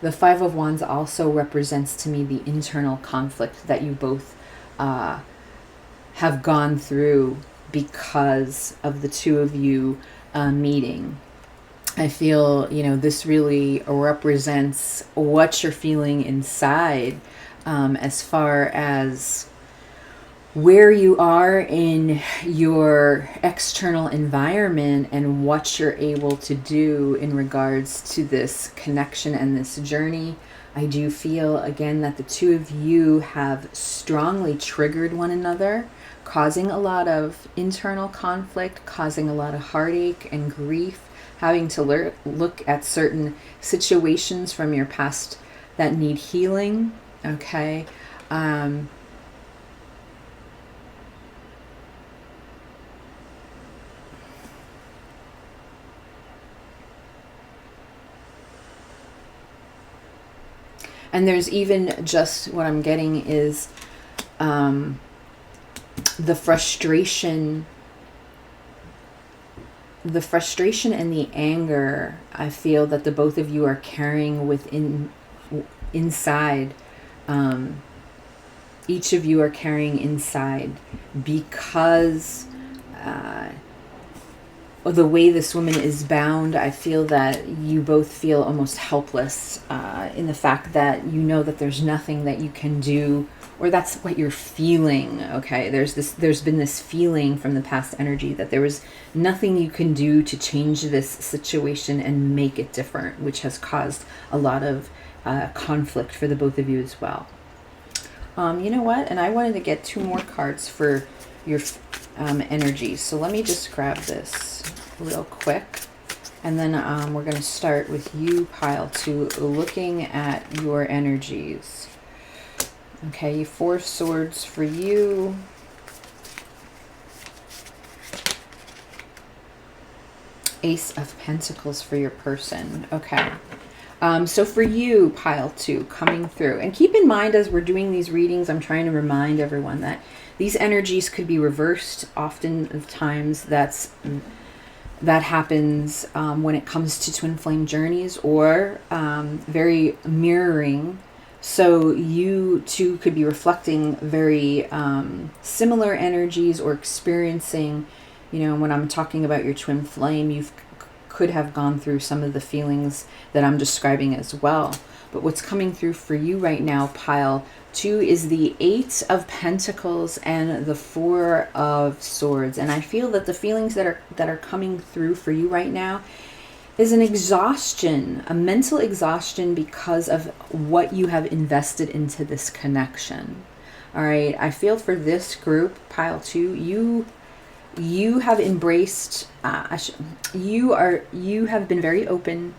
The Five of Wands also represents to me the internal conflict that you both have gone through because of the two of you meeting. I feel, this really represents what you're feeling inside, as far as where you are in your external environment and what you're able to do in regards to this connection and this journey. I do feel, again, that the two of you have strongly triggered one another, causing a lot of internal conflict, causing a lot of heartache and grief, having to look at certain situations from your past that need healing, okay? And there's even just what I'm getting is the frustration and the anger I feel that the both of you are carrying inside. Each of you are carrying inside because the way this woman is bound, I feel that you both feel almost helpless in the fact that you know that there's nothing that you can do, or that's what you're feeling, okay? There's been this feeling from the past energy that there was nothing you can do to change this situation and make it different, which has caused a lot of conflict for the both of you as well. You know what? And I wanted to get 2 more cards for your energy. So let me just grab this real quick. And then we're going to start with you, pile 2, looking at your energies. Okay, 4 of Swords for you. Ace of Pentacles for your person. Okay. So for you, pile 2, coming through. And keep in mind, as we're doing these readings, I'm trying to remind everyone that these energies could be reversed. Oftentimes that happens when it comes to twin flame journeys, or very mirroring. So you two could be reflecting very similar energies, or experiencing, when I'm talking about your twin flame, you could have gone through some of the feelings that I'm describing as well. But what's coming through for you right now, pile 2, is the 8 of Pentacles and the 4 of Swords. And I feel that the feelings that are coming through for you right now is an exhaustion, a mental exhaustion, because of what you have invested into this connection. All right, I feel for this group, pile 2, you have embraced, you have been very open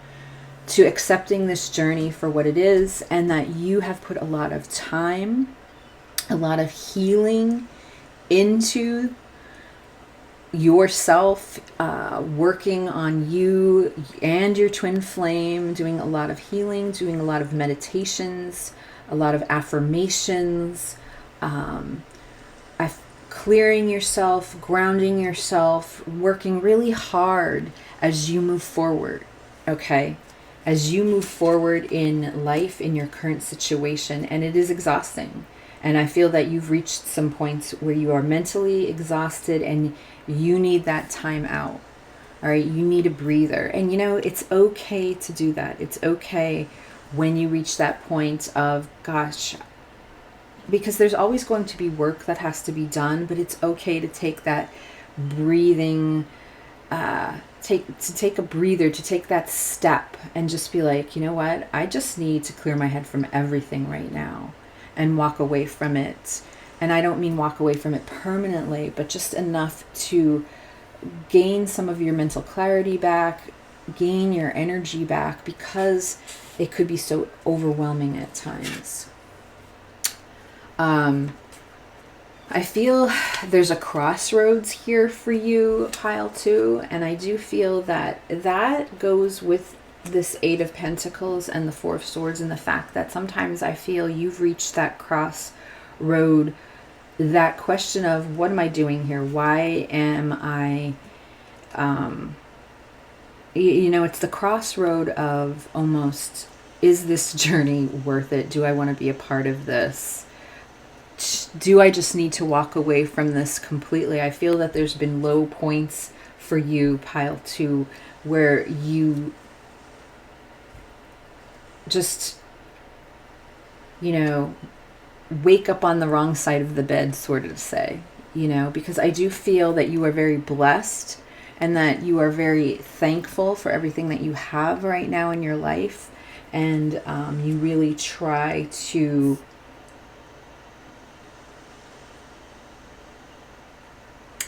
to accepting this journey for what it is, and that you have put a lot of time, a lot of healing into yourself, working on you and your twin flame, doing a lot of healing, doing a lot of meditations, a lot of affirmations, clearing yourself, grounding yourself, working really hard as you move forward, okay? As you move forward in life, in your current situation, and it is exhausting. And I feel that you've reached some points where you are mentally exhausted and you need that time out. All right, you need a breather. And it's okay to do that. It's okay when you reach that point of, gosh, because there's always going to be work that has to be done, but it's okay to take that breathing, take a breather, to take that step and just be like, you know what, I just need to clear my head from everything right now and walk away from it. And I don't mean walk away from it permanently, but just enough to gain some of your mental clarity back, gain your energy back, because it could be so overwhelming at times. I feel there's a crossroads here for you, pile 2, and I do feel that that goes with this 8 of Pentacles and the 4 of Swords, and the fact that sometimes I feel you've reached that crossroad, that question of, what am I doing here? Why am I, it's the crossroad of almost, is this journey worth it? Do I want to be a part of this? do I just need to walk away from this completely? I feel that there's been low points for you, pile 2, where you just, you know, wake up on the wrong side of the bed, sort of say, you know, because I do feel that you are very blessed and that you are very thankful for everything that you have right now in your life. And you really try to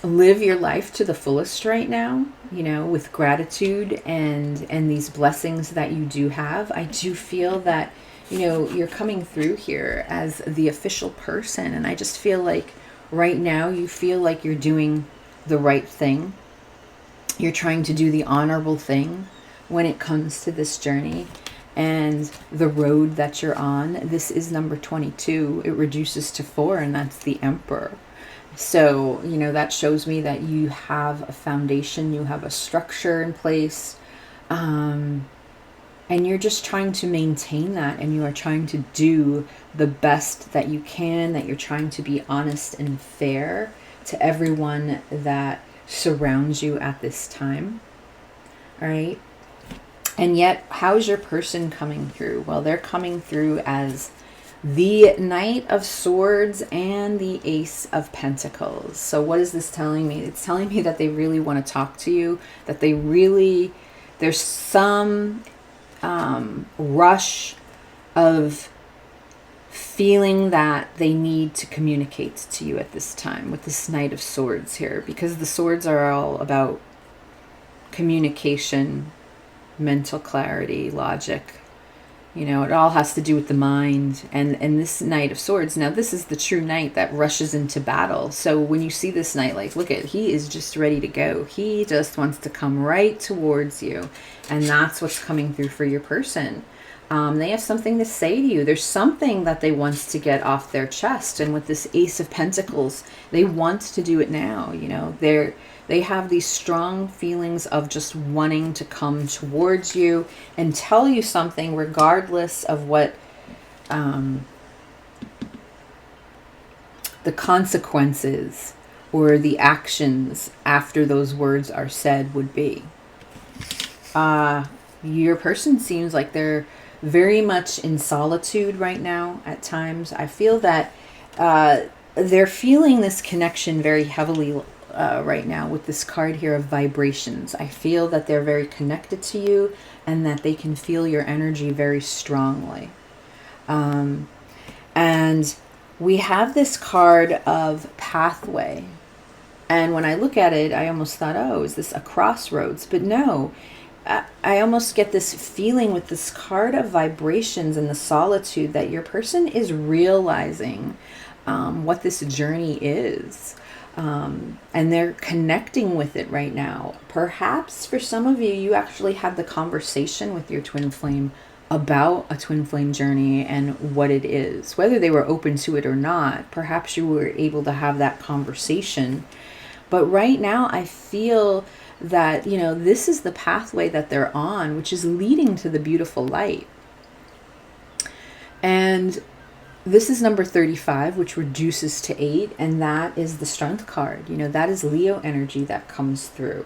live your life to the fullest right now, you know, with gratitude and these blessings that you do have. I do feel that, you know, you're coming through here as the official person, and I just feel like right now you feel like you're doing the right thing. You're trying to do the honorable thing when it comes to this journey and the road that you're on. This is number 22. It reduces to 4, and that's the Emperor. So, you know, that shows me that you have a foundation, you have a structure in place, and you're just trying to maintain that, and you are trying to do the best that you can, that you're trying to be honest and fair to everyone that surrounds you at this time. All right. And yet, how's your person coming through? Well, they're coming through as the Knight of Swords and the Ace of Pentacles. So what is this telling me? It's telling me that they really want to talk to you, that they really, there's some rush of feeling that they need to communicate to you at this time with this Knight of Swords here, because the swords are all about communication, mental clarity, logic. You know, it all has to do with the mind. And this Knight of Swords, now this is the true knight that rushes into battle. So when you see this knight, like, look at, he is just ready to go. He just wants to come right towards you. And that's what's coming through for your person. They have something to say to you. There's something that they want to get off their chest. And with this Ace of Pentacles, they want to do it now. You know, they have these strong feelings of just wanting to come towards you and tell you something, regardless of what the consequences or the actions after those words are said would be. Your person seems like they're very much in solitude right now at times. I feel that they're feeling this connection very heavily right now with this card here of vibrations. I feel that they're very connected to you and that they can feel your energy very strongly. And we have this card of pathway. And when I look at it, I almost thought, oh, is this a crossroads? But no, I almost get this feeling with this card of vibrations and the solitude that your person is realizing what this journey is. And they're connecting with it right now. Perhaps for some of you, you actually had the conversation with your twin flame about a twin flame journey and what it is. Whether they were open to it or not, perhaps you were able to have that conversation. But right now, I feel that, you know, this is the pathway that they're on, which is leading to the beautiful light. And this is number 35, which reduces to 8, and that is the Strength card. You know, that is Leo energy that comes through.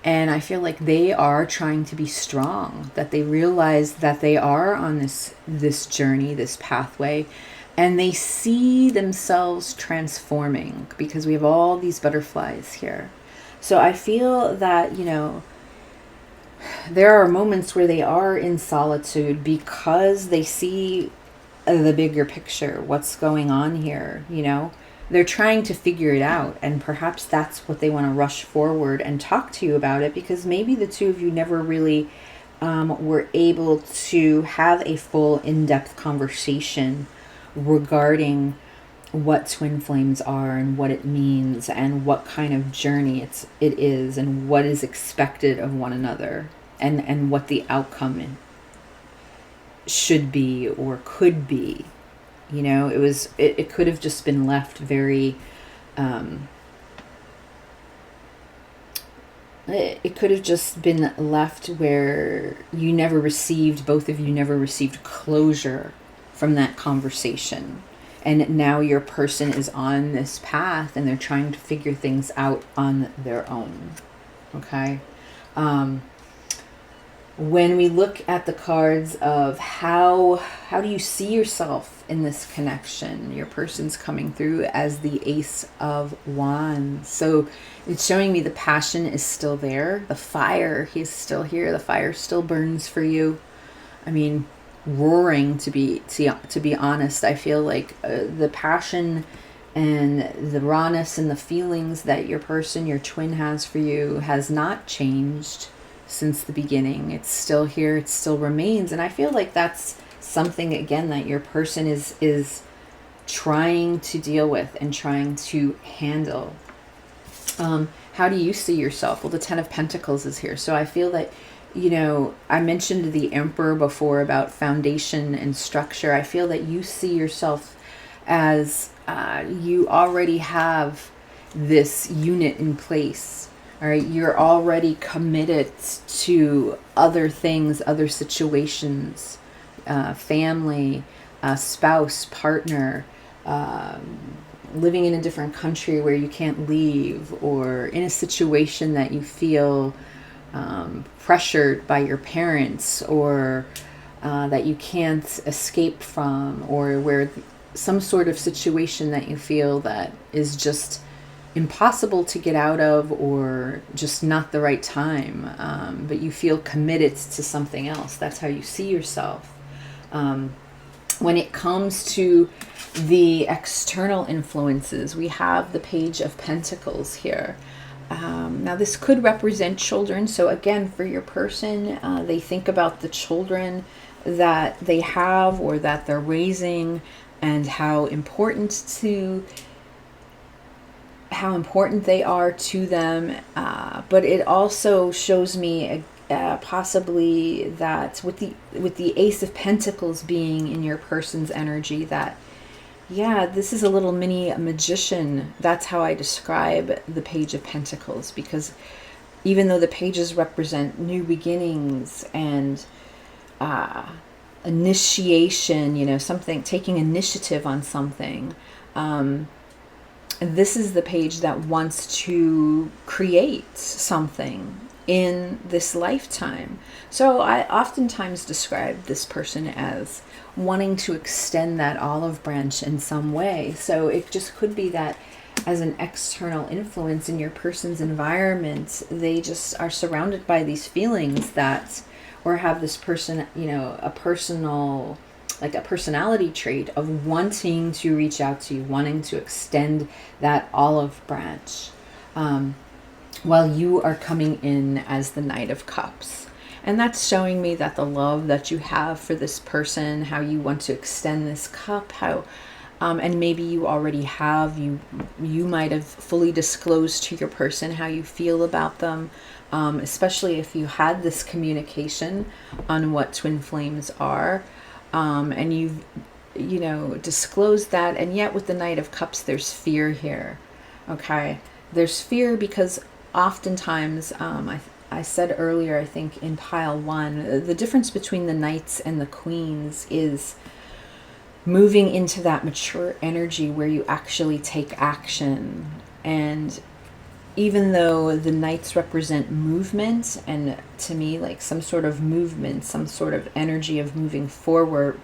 And I feel like they are trying to be strong, that they realize that they are on this journey, this pathway, and they see themselves transforming, because we have all these butterflies here. So I feel that, you know, there are moments where they are in solitude because they see the bigger picture, what's going on here. You know, they're trying to figure it out, and perhaps that's what they want to rush forward and talk to you about it, because maybe the two of you never really were able to have a full in-depth conversation regarding what twin flames are and what it means and what kind of journey it is and what is expected of one another, and what the outcome should be or could be. You know, it could have just been left very it could have just been left where you never received, both of you never received closure from that conversation. And now your person is on this path and they're trying to figure things out on their own. Okay. When we look at the cards of how do you see yourself in this connection, your person's coming through as the Ace of Wands. So it's showing me the passion is still there. The fire is still here. The fire still burns for you. I mean, roaring, to be honest. I feel like the passion and the rawness and the feelings that your person, your twin, has for you has not changed since the beginning. It's still here. It still remains. And I feel like that's something, again, that your person is trying to deal with and trying to handle. How do you see yourself? Well, the Ten of Pentacles is here. So I feel that, you know, I mentioned the Emperor before about foundation and structure. I feel that you see yourself as you already have this unit in place. All right, you're already committed to other things, other situations, family, spouse, partner, living in a different country where you can't leave, or in a situation that you feel pressured by your parents, or that you can't escape from, or where some sort of situation that you feel that is just impossible to get out of, or just not the right time, but you feel committed to something else. That's how you see yourself. When it comes to the external influences, we have the Page of Pentacles here. Now this could represent children. So again, for your person, they think about the children that they have or that they're raising, and how important they are to them. But it also shows me possibly that with the Ace of Pentacles being in your person's energy, that yeah, this is a little mini magician. That's how I describe the Page of Pentacles, because even though the pages represent new beginnings and initiation, you know, something, taking initiative on something, this is the page that wants to create something in this lifetime. So I oftentimes describe this person as wanting to extend that olive branch in some way. So it just could be that as an external influence in your person's environment, they just are surrounded by these feelings that, or have this person, you know, a personal, like a personality trait of wanting to reach out to you, wanting to extend that olive branch, while you are coming in as the Knight of Cups. And that's showing me that the love that you have for this person, how you want to extend this cup, how, and maybe you already have, you might have fully disclosed to your person how you feel about them, especially if you had this communication on what twin flames are, and you've, you know, disclosed that. And yet with the Knight of Cups, there's fear here. Okay, there's fear because oftentimes, I said earlier, I think in pile 1, the difference between the Knights and the Queens is moving into that mature energy where you actually take action. And even though the Knights represent movement, and to me, like some sort of movement, some sort of energy of moving forward,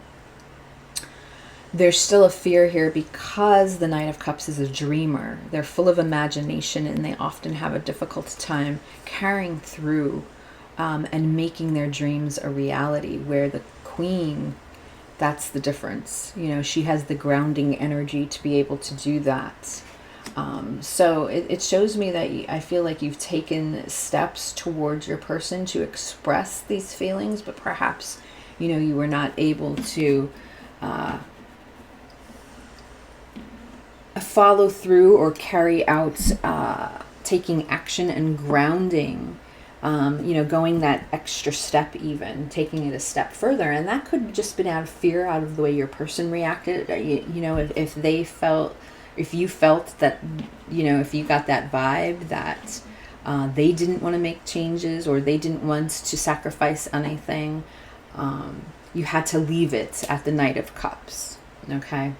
there's still a fear here because the Knight of Cups is a dreamer. They're full of imagination, and they often have a difficult time carrying through and making their dreams a reality, where the Queen, that's the difference. You know, she has the grounding energy to be able to do that. So it shows me that I feel like you've taken steps towards your person to express these feelings, but perhaps, you know, you were not able to follow through or carry out taking action and grounding, you know, going that extra step, even taking it a step further. And that could have just been out of fear, out of the way your person reacted. You know, if you felt that, you know, if you got that vibe that they didn't want to make changes, or they didn't want to sacrifice anything, you had to leave it at the Knight of Cups. Okay.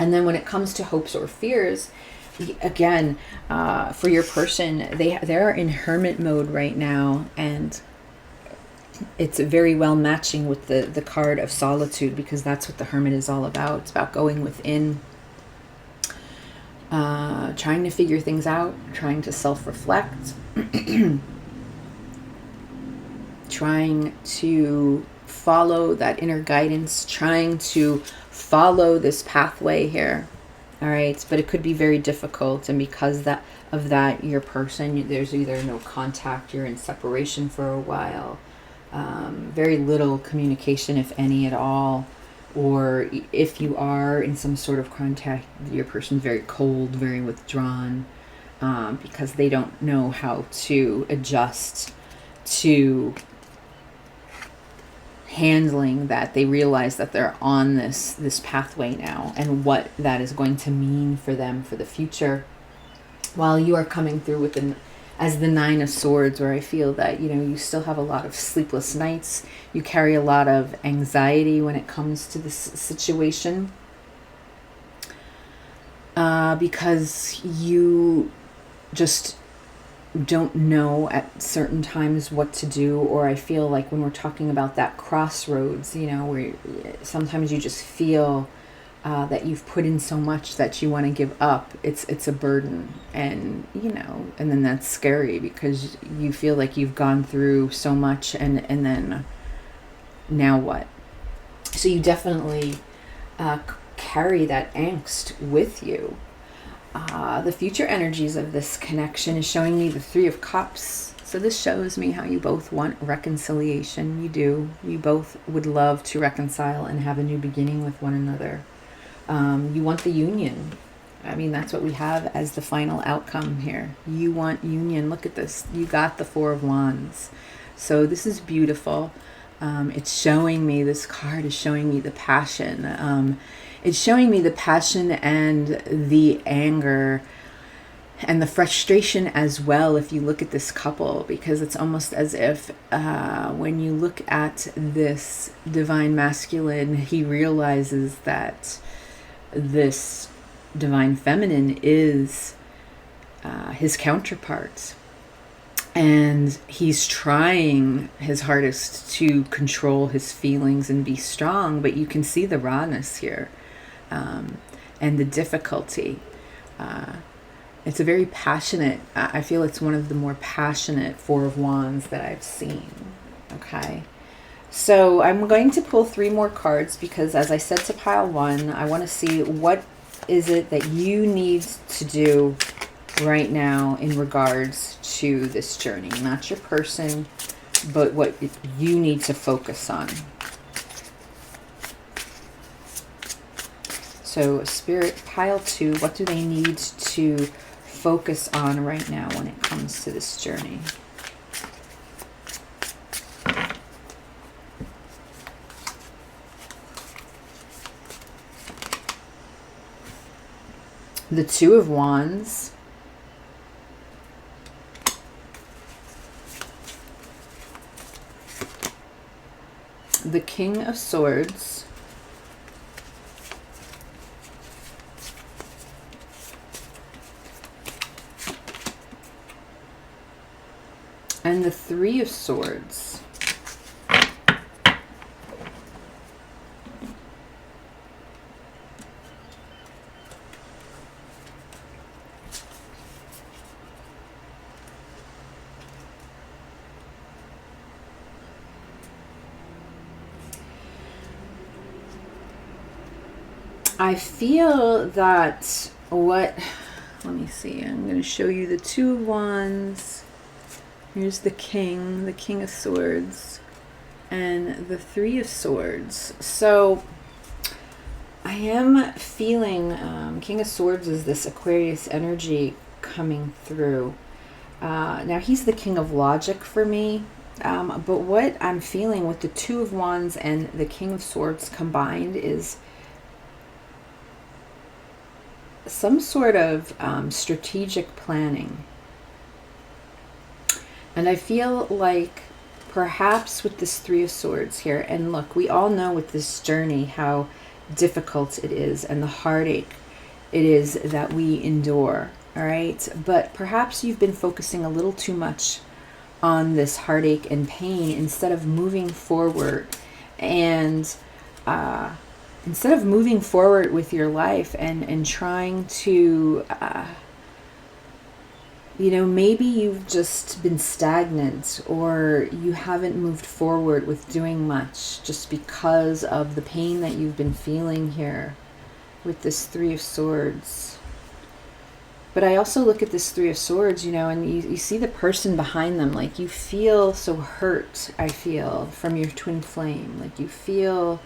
And then when it comes to hopes or fears, again, for your person, they're in hermit mode right now, and it's very well matching with the card of solitude, because that's what the hermit is all about. It's about going within, trying to figure things out, trying to self-reflect, trying to follow that inner guidance, trying to follow this pathway here. All right, but it could be very difficult, and because of that, your person, there's either no contact, you're in separation for a while, very little communication, if any at all, or if you are in some sort of contact, your person's very cold, very withdrawn, because they don't know how to adjust to handling that. They realize that they're on this pathway now, and what that is going to mean for them for the future, while you are coming through with as the Nine of Swords, where I feel that, you still have a lot of sleepless nights. You carry a lot of anxiety when it comes to this situation, because you just don't know at certain times what to do. Or I feel like when we're talking about that crossroads, where sometimes you just feel that you've put in so much that you want to give up. It's a burden, and and then that's scary, because you feel like you've gone through so much, and then now what? So you definitely carry that angst with you. The future energies of this connection is showing me the Three of Cups. So this shows me how you both want reconciliation. You do. You both would love to reconcile and have a new beginning with one another. You want the union. I mean, that's what we have as the final outcome here. You want union. Look at this. You got the Four of Wands. So this is beautiful. It's showing me, this card is showing me the passion. It's showing me the passion and the anger and the frustration as well, if you look at this couple, because it's almost as if when you look at this divine masculine, he realizes that this divine feminine is his counterpart. And he's trying his hardest to control his feelings and be strong, but you can see the rawness here, and the difficulty. It's a very passionate, I feel it's one of the more passionate Four of Wands that I've seen. Okay. So I'm going to pull 3 more cards, because as I said to pile 1, I want to see what is it that you need to do right now in regards to this journey. Not your person, but what you need to focus on. So Spirit, pile 2, what do they need to focus on right now when it comes to this journey? The Two of Wands. The King of Swords. And the Three of Swords. I feel that let me see, I'm going to show you the Two of Wands. Here's the King of Swords, and the Three of Swords. So I am feeling King of Swords is this Aquarius energy coming through. Now he's the king of logic for me, but what I'm feeling with the Two of Wands and the King of Swords combined is some sort of strategic planning. And I feel like perhaps with this Three of Swords here, and look, we all know with this journey how difficult it is and the heartache it is that we endure. All right. But perhaps you've been focusing a little too much on this heartache and pain instead of moving forward. And instead of moving forward with your life and trying to, maybe you've just been stagnant, or you haven't moved forward with doing much just because of the pain that you've been feeling here with this Three of Swords. But I also look at this Three of Swords, and you see the person behind them. Like, you feel so hurt, I feel, from your twin flame. Like, you feel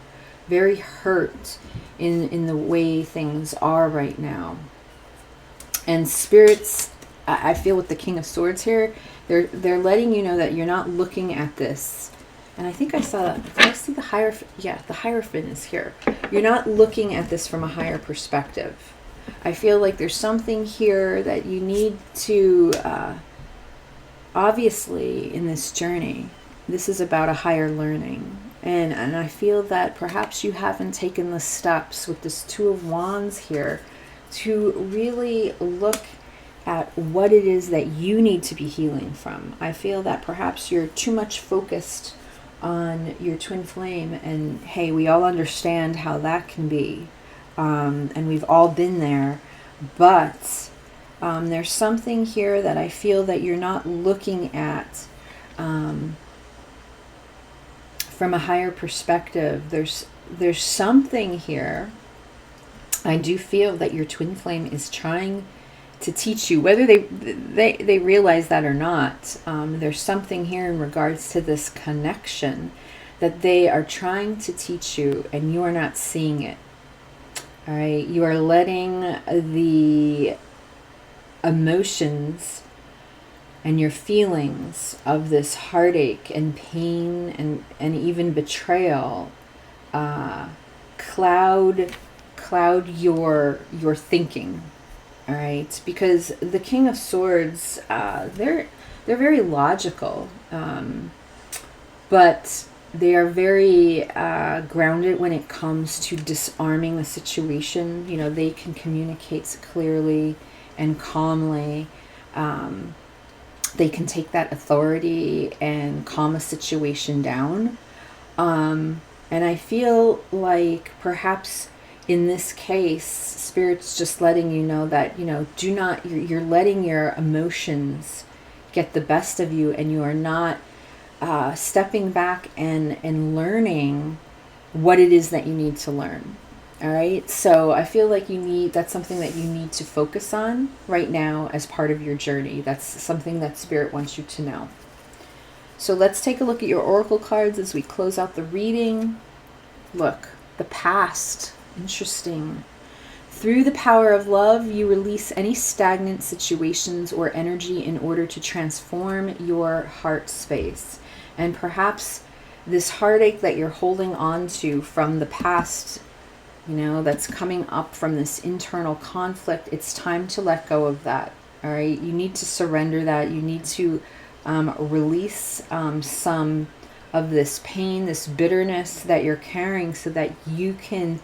very hurt in the way things are right now. And spirits, I feel with the King of Swords here, they're letting you know that you're not looking at this. And I think I saw, did I see the Hierophant? Yeah, the Hierophant is here. You're not looking at this from a higher perspective. I feel like there's something here that you need to, obviously in this journey, this is about a higher learning. And I feel that perhaps you haven't taken the steps with this Two of Wands here to really look at what it is that you need to be healing from. I feel that perhaps you're too much focused on your twin flame, and hey, we all understand how that can be. And we've all been there, but there's something here that I feel that you're not looking at from a higher perspective. There's something here. I do feel that your twin flame is trying to teach you, whether they realize that or not. There's something here in regards to this connection that they are trying to teach you, and you are not seeing it. All right, you are letting the emotions and your feelings of this heartache and pain and even betrayal cloud your thinking. All right, because the King of Swords, they're very logical, but they are very grounded when it comes to disarming the situation. They can communicate clearly and calmly. They can take that authority and calm a situation down. And I feel like perhaps in this case, Spirit's just letting you know that, do not, you're letting your emotions get the best of you, and you are not stepping back and learning what it is that you need to learn. All right. So I feel like that's something that you need to focus on right now as part of your journey. That's something that Spirit wants you to know. So let's take a look at your oracle cards as we close out the reading. Look, the past. Interesting. Through the power of love, you release any stagnant situations or energy in order to transform your heart space. And perhaps this heartache that you're holding on to from the past, that's coming up from this internal conflict, it's time to let go of that. All right. You need to surrender that. You need to release some of this pain, this bitterness that you're carrying, so that you can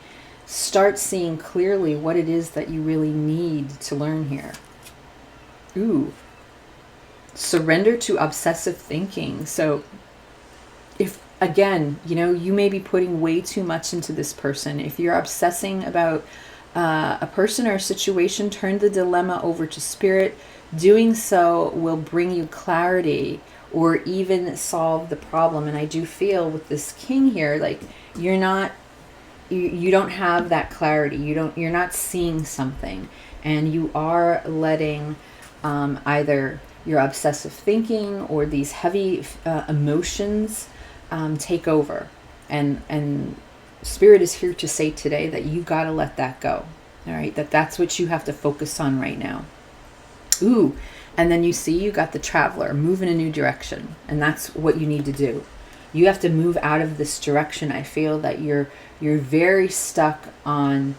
start seeing clearly what it is that you really need to learn here. Ooh. Surrender to obsessive thinking. So if, again, you may be putting way too much into this person. If you're obsessing about a person or a situation, turn the dilemma over to Spirit. Doing so will bring you clarity or even solve the problem. And I do feel with this King here, like you don't have that clarity. You're not seeing something, and you are letting either your obsessive thinking or these heavy emotions take over. And Spirit is here to say today that you got to let that go. All right, that's what you have to focus on right now. Ooh, and then you got the Traveler, move in a new direction, and that's what you need to do. You have to move out of this direction. I feel that you're very stuck on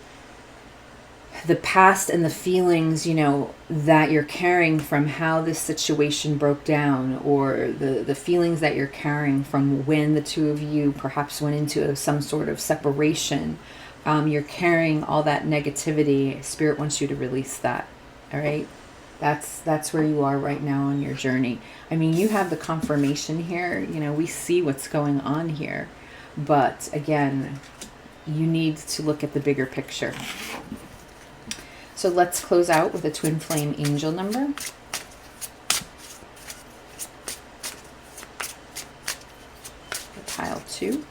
the past and the feelings, that you're carrying from how this situation broke down, or the feelings that you're carrying from when the two of you perhaps went into some sort of separation. You're carrying all that negativity. Spirit wants you to release that. All right. That's where you are right now on your journey. I mean, you have the confirmation here. You know, we see what's going on here. But again, you need to look at the bigger picture. So let's close out with a twin flame angel number. Pile 2.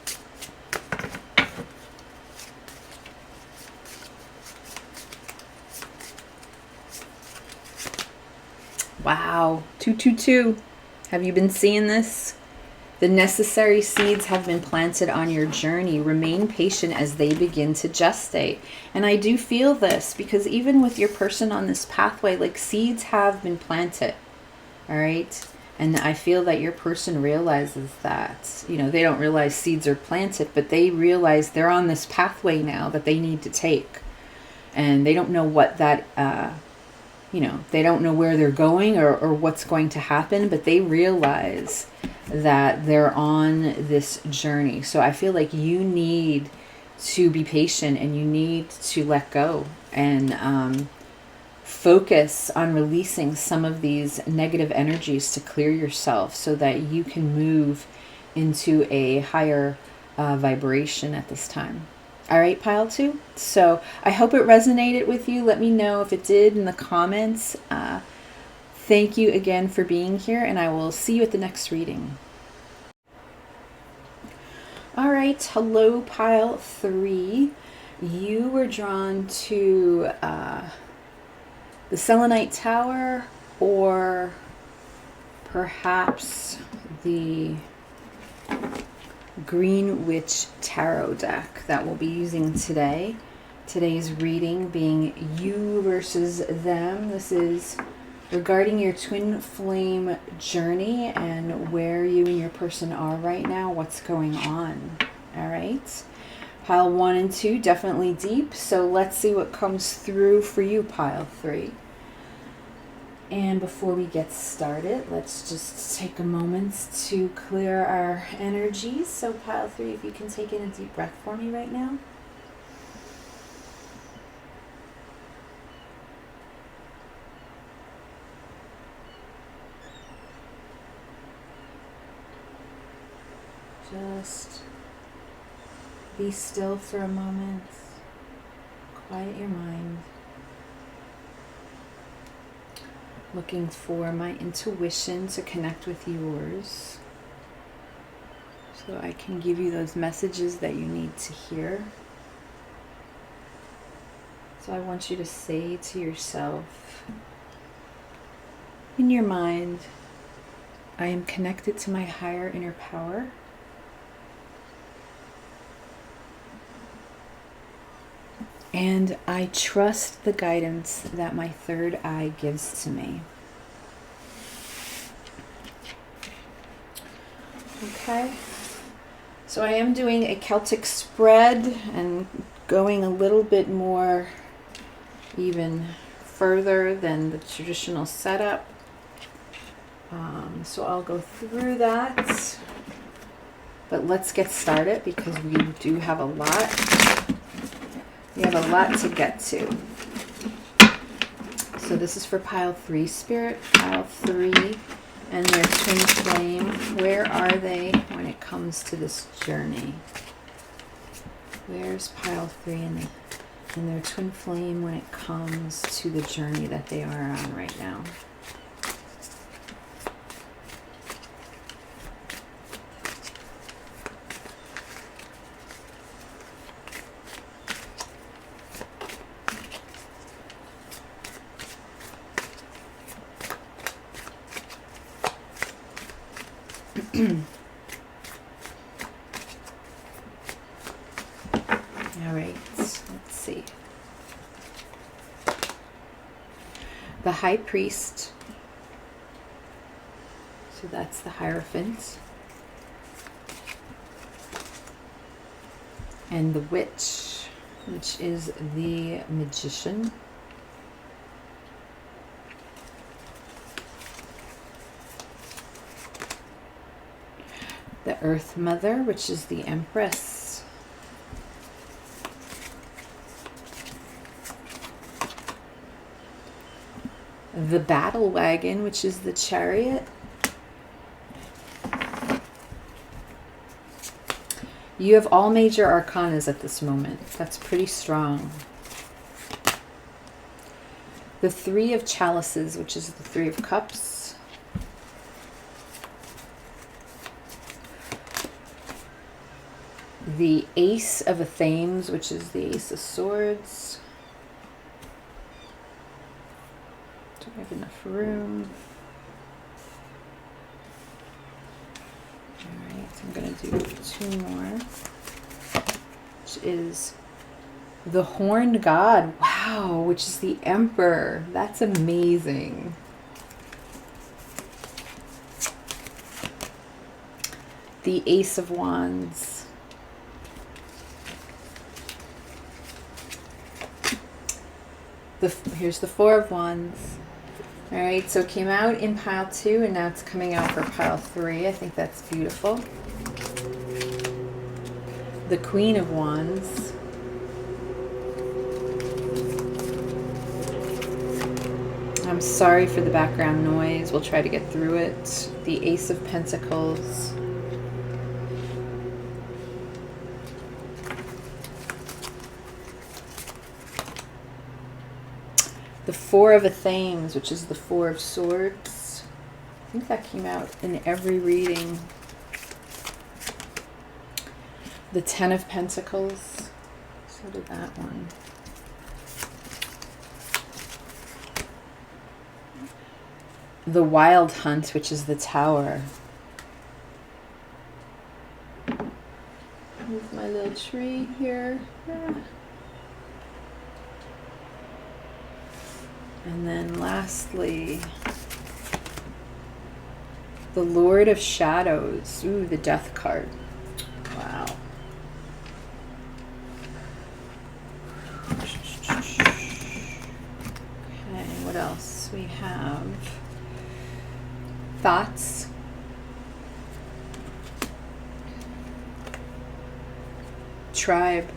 Wow, 222. Have you been seeing this? The necessary seeds have been planted on your journey. Remain patient as they begin to gestate. And I do feel this because even with your person on this pathway, like seeds have been planted. All right. And I feel that your person realizes that, you know, they don't realize seeds are planted, but they realize they're on this pathway now that they need to take. And they don't know what that, you know, they don't know where they're going or what's going to happen, but they realize that they're on this journey. So I feel like you need to be patient and you need to let go and focus on releasing some of these negative energies to clear yourself so that you can move into a higher vibration at this time. All right, pile 2. So I hope it resonated with you. Let me know if it did in the comments. Thank you again for being here, and I will see you at the next reading. All right, hello, pile 3. You were drawn to the Selenite Tower, or perhaps the Green Witch Tarot deck that we'll be using today. Today's reading being you versus them. This is regarding your twin flame journey and where you and your person are right now, what's going on. All right. Pile 1 and 2, definitely deep. So let's see what comes through for you, pile 3. And before we get started, let's just take a moment to clear our energies. So pile 3, if you can take in a deep breath for me right now. Just be still for a moment. Quiet your mind. Looking for my intuition to connect with yours so I can give you those messages that you need to hear. So I want you to say to yourself in your mind, I am connected to my higher inner power. And I trust the guidance that my third eye gives to me. Okay. So I am doing a Celtic spread and going a little bit more even further than the traditional setup. So I'll go through that. But let's get started because we do have a lot. We have a lot to get to. So this is for pile 3, Spirit. Pile 3 and their twin flame. Where are they when it comes to this journey? Where's pile 3 and their twin flame when it comes to the journey that they are on right now? All right, let's see. The High Priest. So that's the Hierophant. And the Witch, which is the Magician. The Earth Mother, which is the Empress. the battle wagon, which is the Chariot. You have all major arcanas at this moment. That's pretty strong. The Three of Chalices, which is the Three of Cups. The Ace of Athames, which is the Ace of Swords. Do I have enough room? Alright, so I'm going to do 2 more. Which is the Horned God. Wow, which is the Emperor. That's amazing. The Ace of Wands. Here's the Four of Wands. All right, so it came out in pile 2 and now it's coming out for pile 3. I think that's beautiful. The Queen of Wands. I'm sorry for the background noise. We'll try to get through it. The Ace of Pentacles. The Four of Athames, which is the Four of Swords. I think that came out in every reading. The Ten of Pentacles. So did that one. The Wild Hunt, which is the Tower. Move my little tree here. And then lastly, the Lord of Shadows. Ooh, the Death card. Wow. Okay, what else? We have Thoughts. Tribe.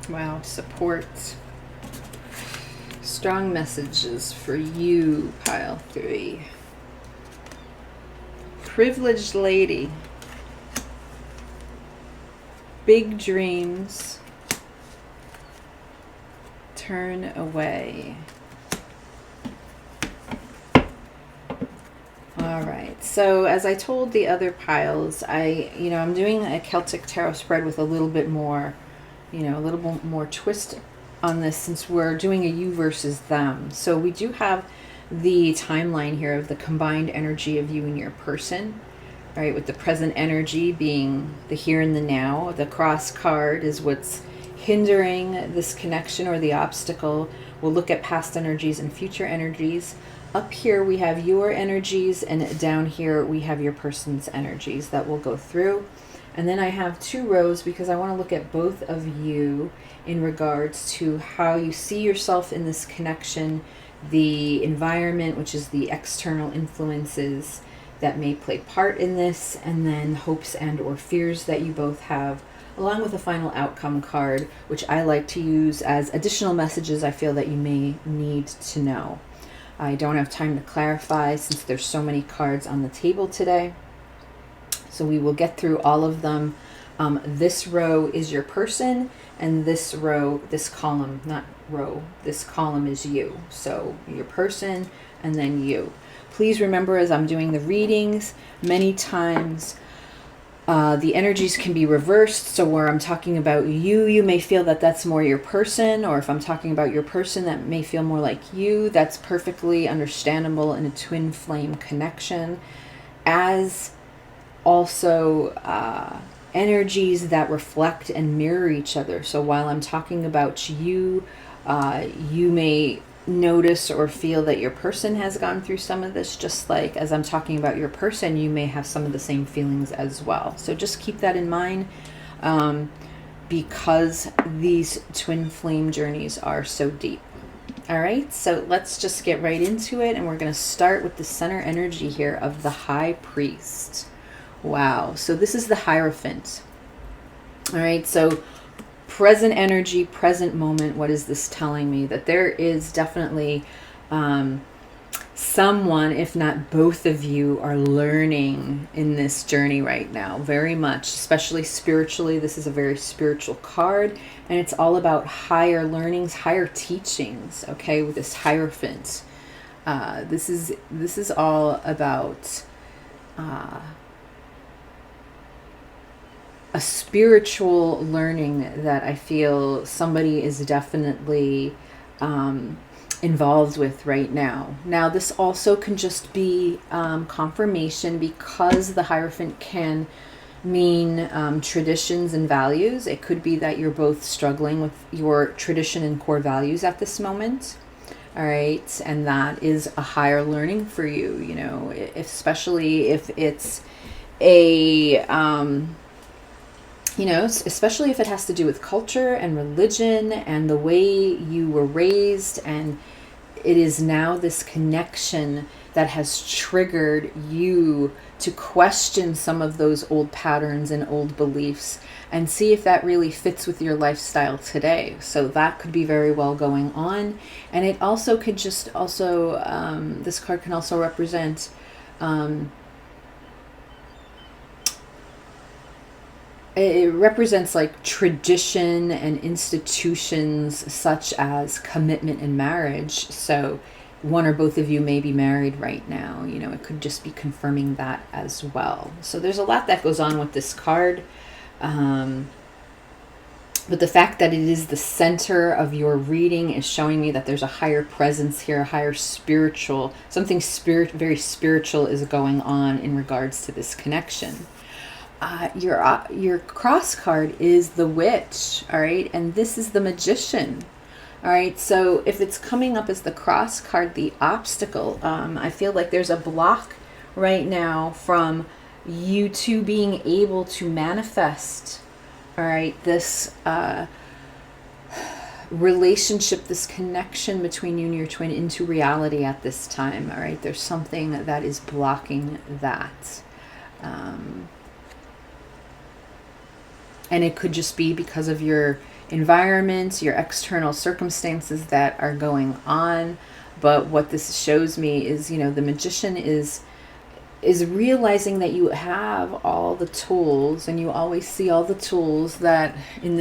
Wow, support. Strong messages for you, pile 3. Privileged Lady. Big dreams. Turn away. All right, so as I told the other piles, I'm doing a Celtic Tarot spread with a little bit more, a little bit more twist on this since we're doing a you versus them. So we do have the timeline here of the combined energy of you and your person, right? With the present energy being the here and the now. The cross card is what's hindering this connection or the obstacle. We'll look at past energies and future energies. Up here we have your energies, and down here we have your person's energies that we'll go through. And then I have 2 rows because I want to look at both of you in regards to how you see yourself in this connection, the environment, which is the external influences that may play part in this, and then hopes and or fears that you both have, along with a final outcome card, which I like to use as additional messages I feel that you may need to know. I don't have time to clarify since there's so many cards on the table today. So we will get through all of them. This row is your person, and this row, this column, not row, this column is you. So your person and then you. Please remember, as I'm doing the readings, many times the energies can be reversed. So where I'm talking about you, you may feel that that's more your person, or if I'm talking about your person, that may feel more like you. That's perfectly understandable in a twin flame connection. As also energies that reflect and mirror each other. So while I'm talking about you, you may notice or feel that your person has gone through some of this, just like as I'm talking about your person, you may have some of the same feelings as well. So just keep that in mind, because these twin flame journeys are so deep. All right, so let's just get right into it, and we're going to start with the center energy here of the High Priest. Wow, so this is the Hierophant. All right, so present energy, present moment. What is this telling me? That there is definitely someone, if not both of you, are learning in this journey right now, very much, especially spiritually. This is a very spiritual card, and it's all about higher learnings, higher teachings, okay, with this Hierophant. This is all about a spiritual learning that I feel somebody is definitely involved with right now. Now, this also can just be confirmation, because the Hierophant can mean traditions and values. It could be that you're both struggling with your tradition and core values at this moment. All right. And that is a higher learning for you, you know, especially if it's a, you know, especially if it has to do with culture and religion and the way you were raised. And it is now this connection that has triggered you to question some of those old patterns and old beliefs and see if that really fits with your lifestyle today. So that could be very well going on. And it also could just also, this card can also represent it represents like tradition and institutions such as commitment and marriage. So one or both of you may be married right now. You know, it could just be confirming that as well. So there's a lot that goes on with this card. But the fact that it is the center of your reading is showing me that there's a higher presence here, a higher spiritual, something very spiritual is going on in regards to this connection. Your cross card is the Witch, all right? And this is the Magician, all right? So if it's coming up as the cross card, the obstacle, I feel like there's a block right now from you two being able to manifest, all right, this relationship, this connection between you and your twin into reality at this time, all right? There's something that is blocking that. And it could just be because of your environment, your external circumstances that are going on. But what this shows me is, you know, the Magician is realizing that you have all the tools, and you always see all the tools that in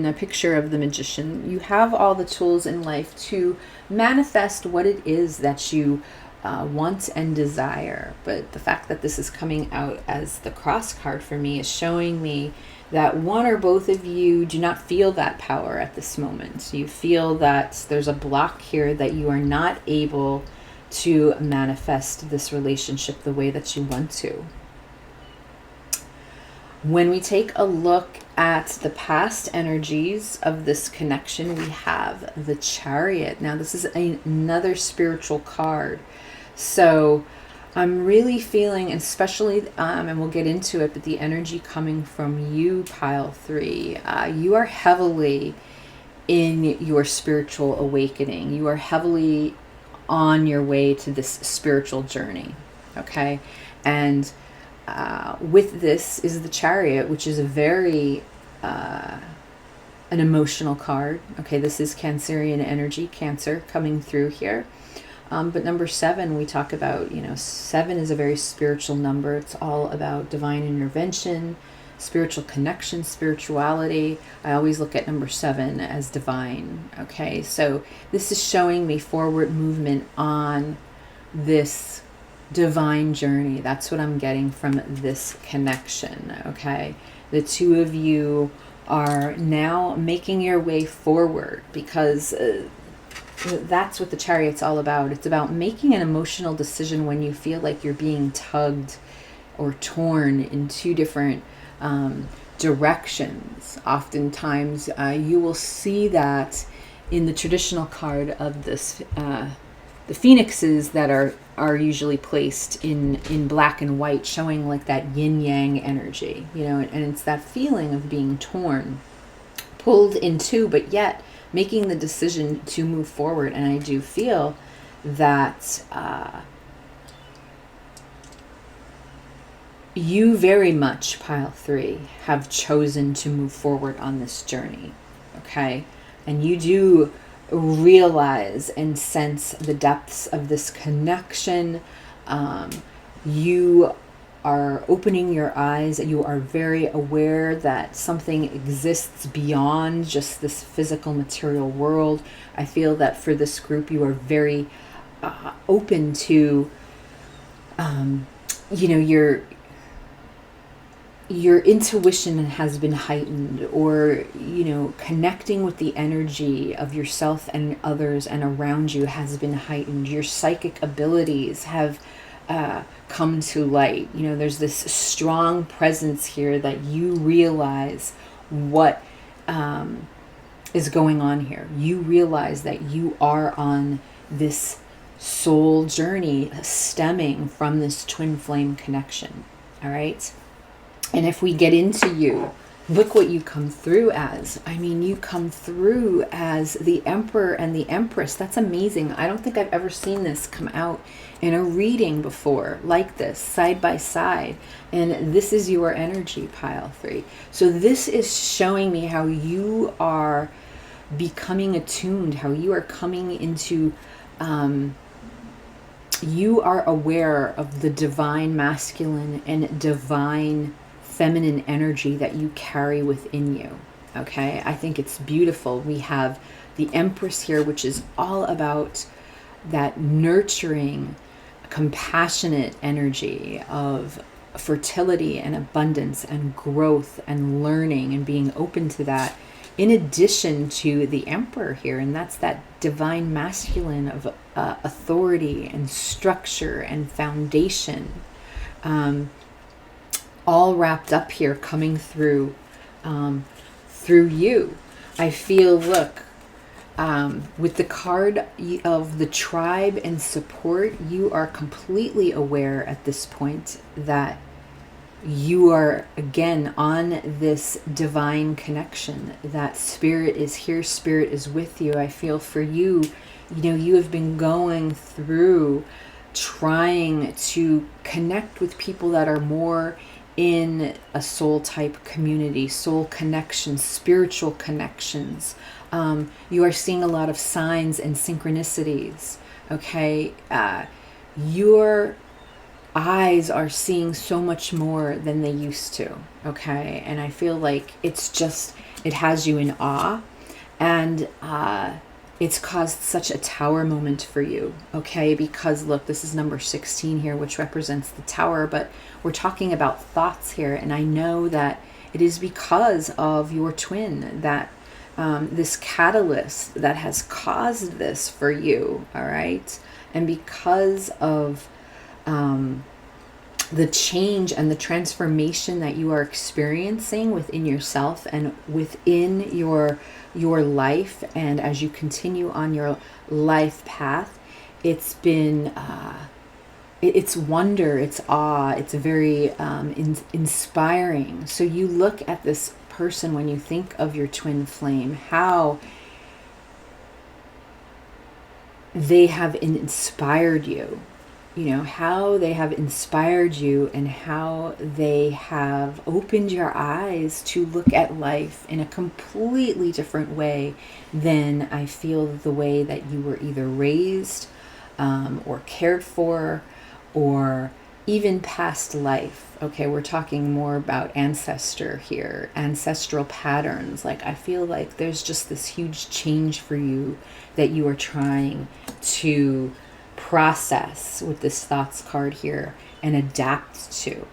a picture of the Magician, you have all the tools in life to manifest what it is that you want and desire. But the fact that this is coming out as the cross card for me is showing me that one or both of you do not feel that power at this moment. You feel that there's a block here, that you are not able to manifest this relationship the way that you want to. When we take a look at the past energies of this connection, we have the Chariot. Now, this is another spiritual card. So I'm really feeling, especially, and we'll get into it, but the energy coming from you, pile 3, you are heavily in your spiritual awakening. You are heavily on your way to this spiritual journey, okay? And with this is the Chariot, which is a very an emotional card. Okay, this is Cancerian energy, Cancer coming through here. But number 7, we talk about, you know, 7 is a very spiritual number. It's all about divine intervention, spiritual connection, spirituality. I always look at number 7 as divine. Okay, so this is showing me forward movement on this divine journey. That's what I'm getting from this connection. Okay, the two of you are now making your way forward, because that's what the Chariot's all about. It's about making an emotional decision when you feel like you're being tugged or torn in two different directions. Oftentimes you will see that in the traditional card of this, the phoenixes that are usually placed in black and white, showing like that yin-yang energy, you know, and it's that feeling of being torn, pulled in two, but yet making the decision to move forward. And I do feel that you very much, pile 3, have chosen to move forward on this journey. okay? And you do realize and sense the depths of this connection. You are opening your eyes. You are very aware that something exists beyond just this physical material world. I feel that for this group, you are very open to, you know, your intuition has been heightened, or, you know, connecting with the energy of yourself and others and around you has been heightened. Your psychic abilities have come to light. You know, there's this strong presence here that you realize what is going on here. You realize that you are on this soul journey stemming from this twin flame connection. All right. And if we get into you, look what you come through as. I mean, you come through as the Emperor and the Empress. That's amazing. I don't think I've ever seen this come out in a reading before like this, side by side. And this is your energy, pile 3. So this is showing me how you are becoming attuned, how you are coming into, you are aware of the divine masculine and divine feminine energy that you carry within you. Okay, I think it's beautiful. We have the Empress here, which is all about that nurturing, compassionate energy of fertility and abundance and growth and learning and being open to that, in addition to the Emperor here. And that's that divine masculine of authority and structure and foundation, all wrapped up here, coming through through you. I feel, look, with the card of the tribe and support, you are completely aware at this point that you are again on this divine connection, that spirit is here, spirit is with you. I feel for you, you know, you have been going through trying to connect with people that are more in a soul type community, soul connections, spiritual connections. You are seeing a lot of signs and synchronicities. Okay, your eyes are seeing so much more than they used to. Okay, and I feel like it's just, it has you in awe, and it's caused such a tower moment for you. Okay, because look, this is number 16 here, which represents the tower, but we're talking about thoughts here, and I know that it is because of your twin that this catalyst that has caused this for you. All right, and because of the change and the transformation that you are experiencing within yourself and within your life, and as you continue on your life path, it's been it's wonder, it's awe, it's very inspiring. So you look at this person, when you think of your twin flame, how they have inspired you, you know, how they have inspired you, and how they have opened your eyes to look at life in a completely different way than I feel the way that you were either raised or cared for, or even past life. Okay, we're talking more about ancestor here, ancestral patterns. Like, I feel like there's just this huge change for you that you are trying to process with this thoughts card here and adapt to.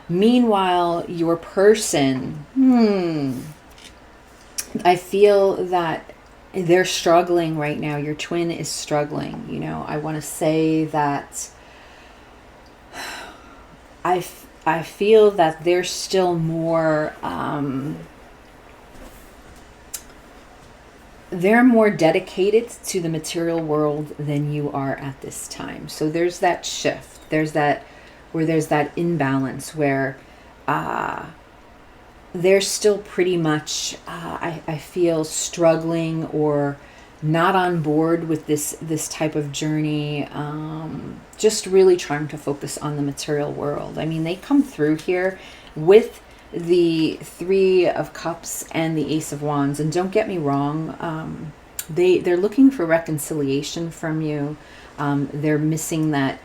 Meanwhile, your person, I feel that they're struggling right now. Your twin is struggling. You know, I want to say that I feel that they're still more, they're more dedicated to the material world than you are at this time. So there's that shift. There's that, where there's that imbalance where they're still pretty much, I feel, struggling or not on board with this type of journey, just really trying to focus on the material world. I mean, they come through here with the Three of Cups and the Ace of Wands. And don't get me wrong, they're looking for reconciliation from you. They're missing that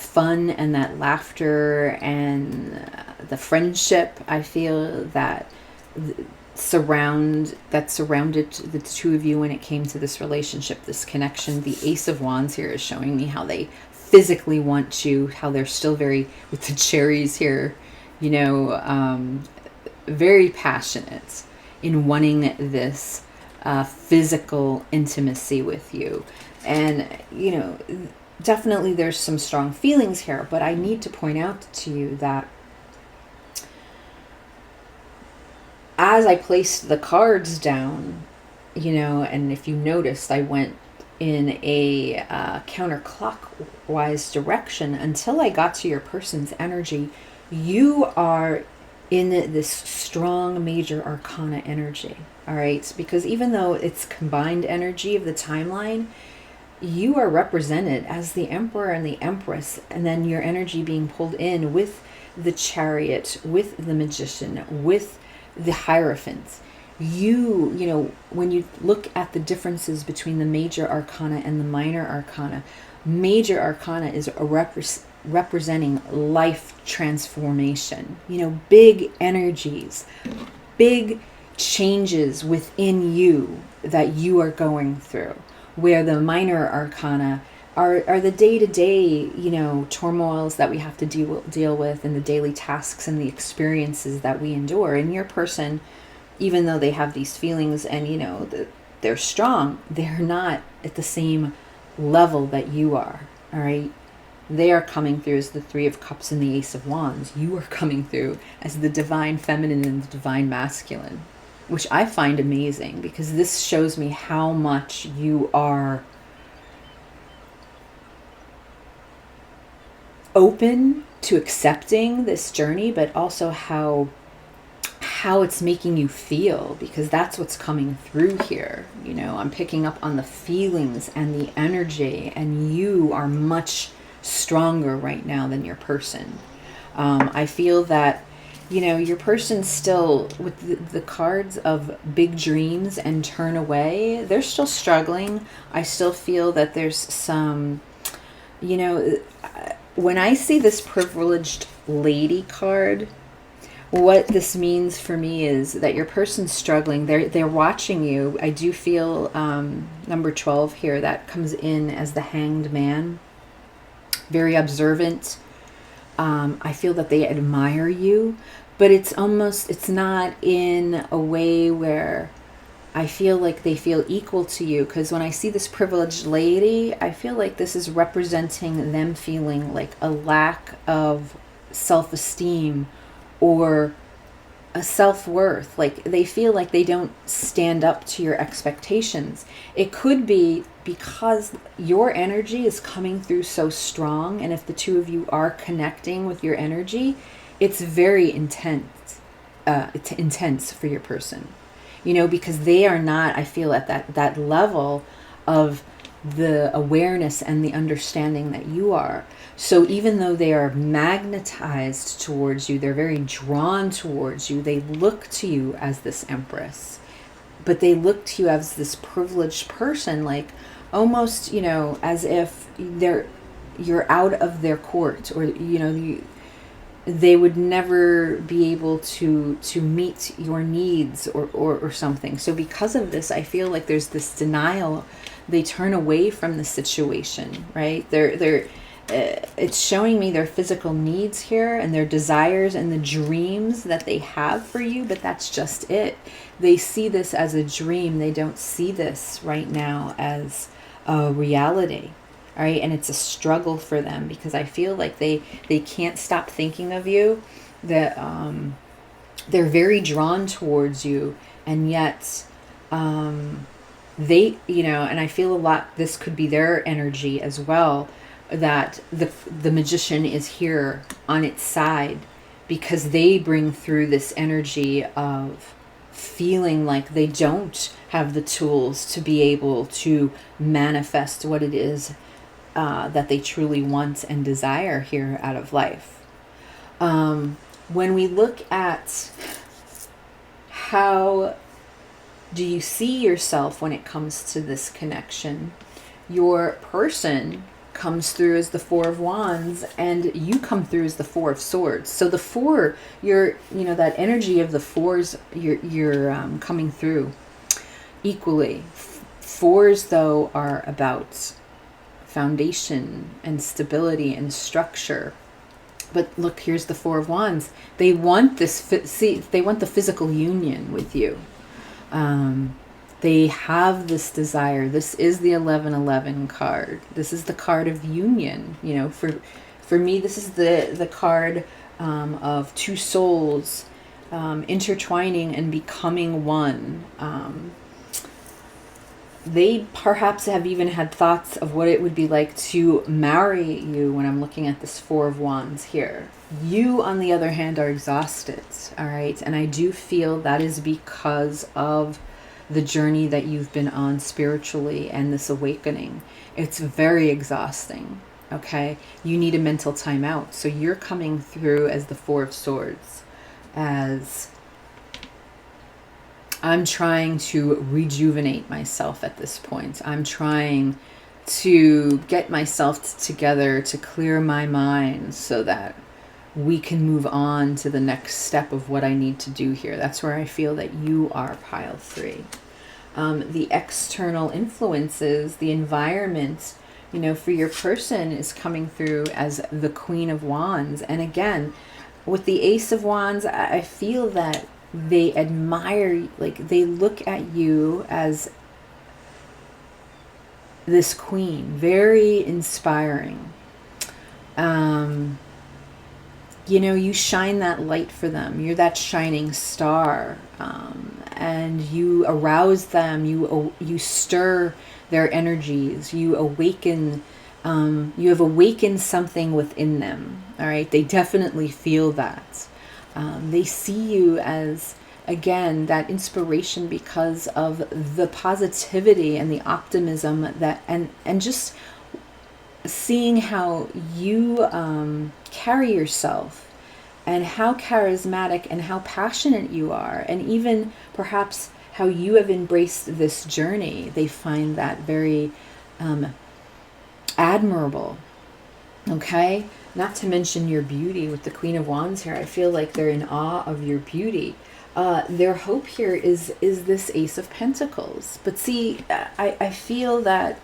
fun and that laughter and the friendship. I feel that surrounded the two of you when it came to this relationship, this connection. The Ace of Wands here is showing me how they physically want you, how they're still very, with the cherries here, you know, very passionate in wanting this physical intimacy with you. And, you know, definitely there's some strong feelings here, but I need to point out to you that as I placed the cards down, you know, and if you noticed, I went in a counterclockwise direction until I got to your person's energy. You are in this strong major arcana energy, all right? Because even though it's combined energy of the timeline, you are represented as the Emperor and the Empress, and then your energy being pulled in with the Chariot, with the Magician, with the Hierophant. You know, when you look at the differences between the major arcana and the minor arcana, major arcana is representing life transformation, you know, big energies, big changes within you that you are going through, where the minor arcana are the day-to-day, you know, turmoils that we have to deal with, and the daily tasks and the experiences that we endure. And your person, even though they have these feelings and, you know, they're strong, they're not at the same level that you are, all right? They are coming through as the Three of Cups and the Ace of Wands. You are coming through as the divine feminine and the divine masculine, which I find amazing, because this shows me how much you are open to accepting this journey, but also how it's making you feel, because that's what's coming through here. You know, I'm picking up on the feelings and the energy, and you are much stronger right now than your person. I feel that, you know, your person still, with the cards of big dreams and turn away, they're still struggling. I still feel that there's some, you know, when I see this privileged lady card, what this means for me is that your person's struggling. They're watching you. I do feel number 12 here, that comes in as the Hanged Man. Very observant. I feel that they admire you, but it's not in a way where I feel like they feel equal to you. Because when I see this privileged lady, I feel like this is representing them feeling like a lack of self-esteem or a self-worth. Like they feel like they don't stand up to your expectations. It could be because your energy is coming through so strong, and if the two of you are connecting with your energy, it's very intense. It's intense for your person, you know, because they are not, I feel, at that level of the awareness and the understanding that you are. So even though they are magnetized towards you, they're very drawn towards you, they look to you as this Empress, but they look to you as this privileged person, like almost, you know, as if you're out of their court, or, you know, they would never be able to meet your needs or something. So because of this, I feel like there's this denial. They turn away from the situation, right? It's showing me their physical needs here and their desires and the dreams that they have for you, but that's just it. They see this as a dream. They don't see this right now as a reality. All right, and it's a struggle for them, because I feel like they can't stop thinking of you. That they're very drawn towards you, and yet they, you know, and I feel a lot, this could be their energy as well, that the Magician is here on its side, because they bring through this energy of feeling like they don't have the tools to be able to manifest what it is that they truly want and desire here out of life. when we look at how do you see yourself when it comes to this connection, your person comes through as the Four of Wands, and you come through as the Four of Swords. So the four, that energy of the fours, you're coming through equally. Fours, though, are about foundation and stability and structure. But look, here's the Four of Wands. They want they want the physical union with you. They have this desire. This is the 1111 card. This is the card of union. For me, this is the card of two souls intertwining and becoming one. They perhaps have even had thoughts of what it would be like to marry you when I'm looking at this Four of Wands here. You, on the other hand, are exhausted, all right? And I do feel that is because of the journey that you've been on spiritually and this awakening. It's very exhausting, okay? You need a mental timeout. So you're coming through as the Four of Swords, as I'm trying to rejuvenate myself at this point. I'm trying to get myself together, to clear my mind so that we can move on to the next step of what I need to do here. That's where I feel that you are pile 3. The external influences, the environment, for your person is coming through as the Queen of Wands. And again, with the Ace of Wands, I feel that they admire, like they look at you as this queen, very inspiring. You shine that light for them. You're that shining star, and you arouse them. You stir their energies. You awaken. You have awakened something within them. All right, they definitely feel that. They see you as, again, that inspiration because of the positivity and the optimism that, and just seeing how you carry yourself and how charismatic and how passionate you are, and even perhaps how you have embraced this journey. They find that very admirable. Okay? Not to mention your beauty with the Queen of Wands here. I feel like they're in awe of your beauty. Their hope here is this Ace of Pentacles. But see, I feel that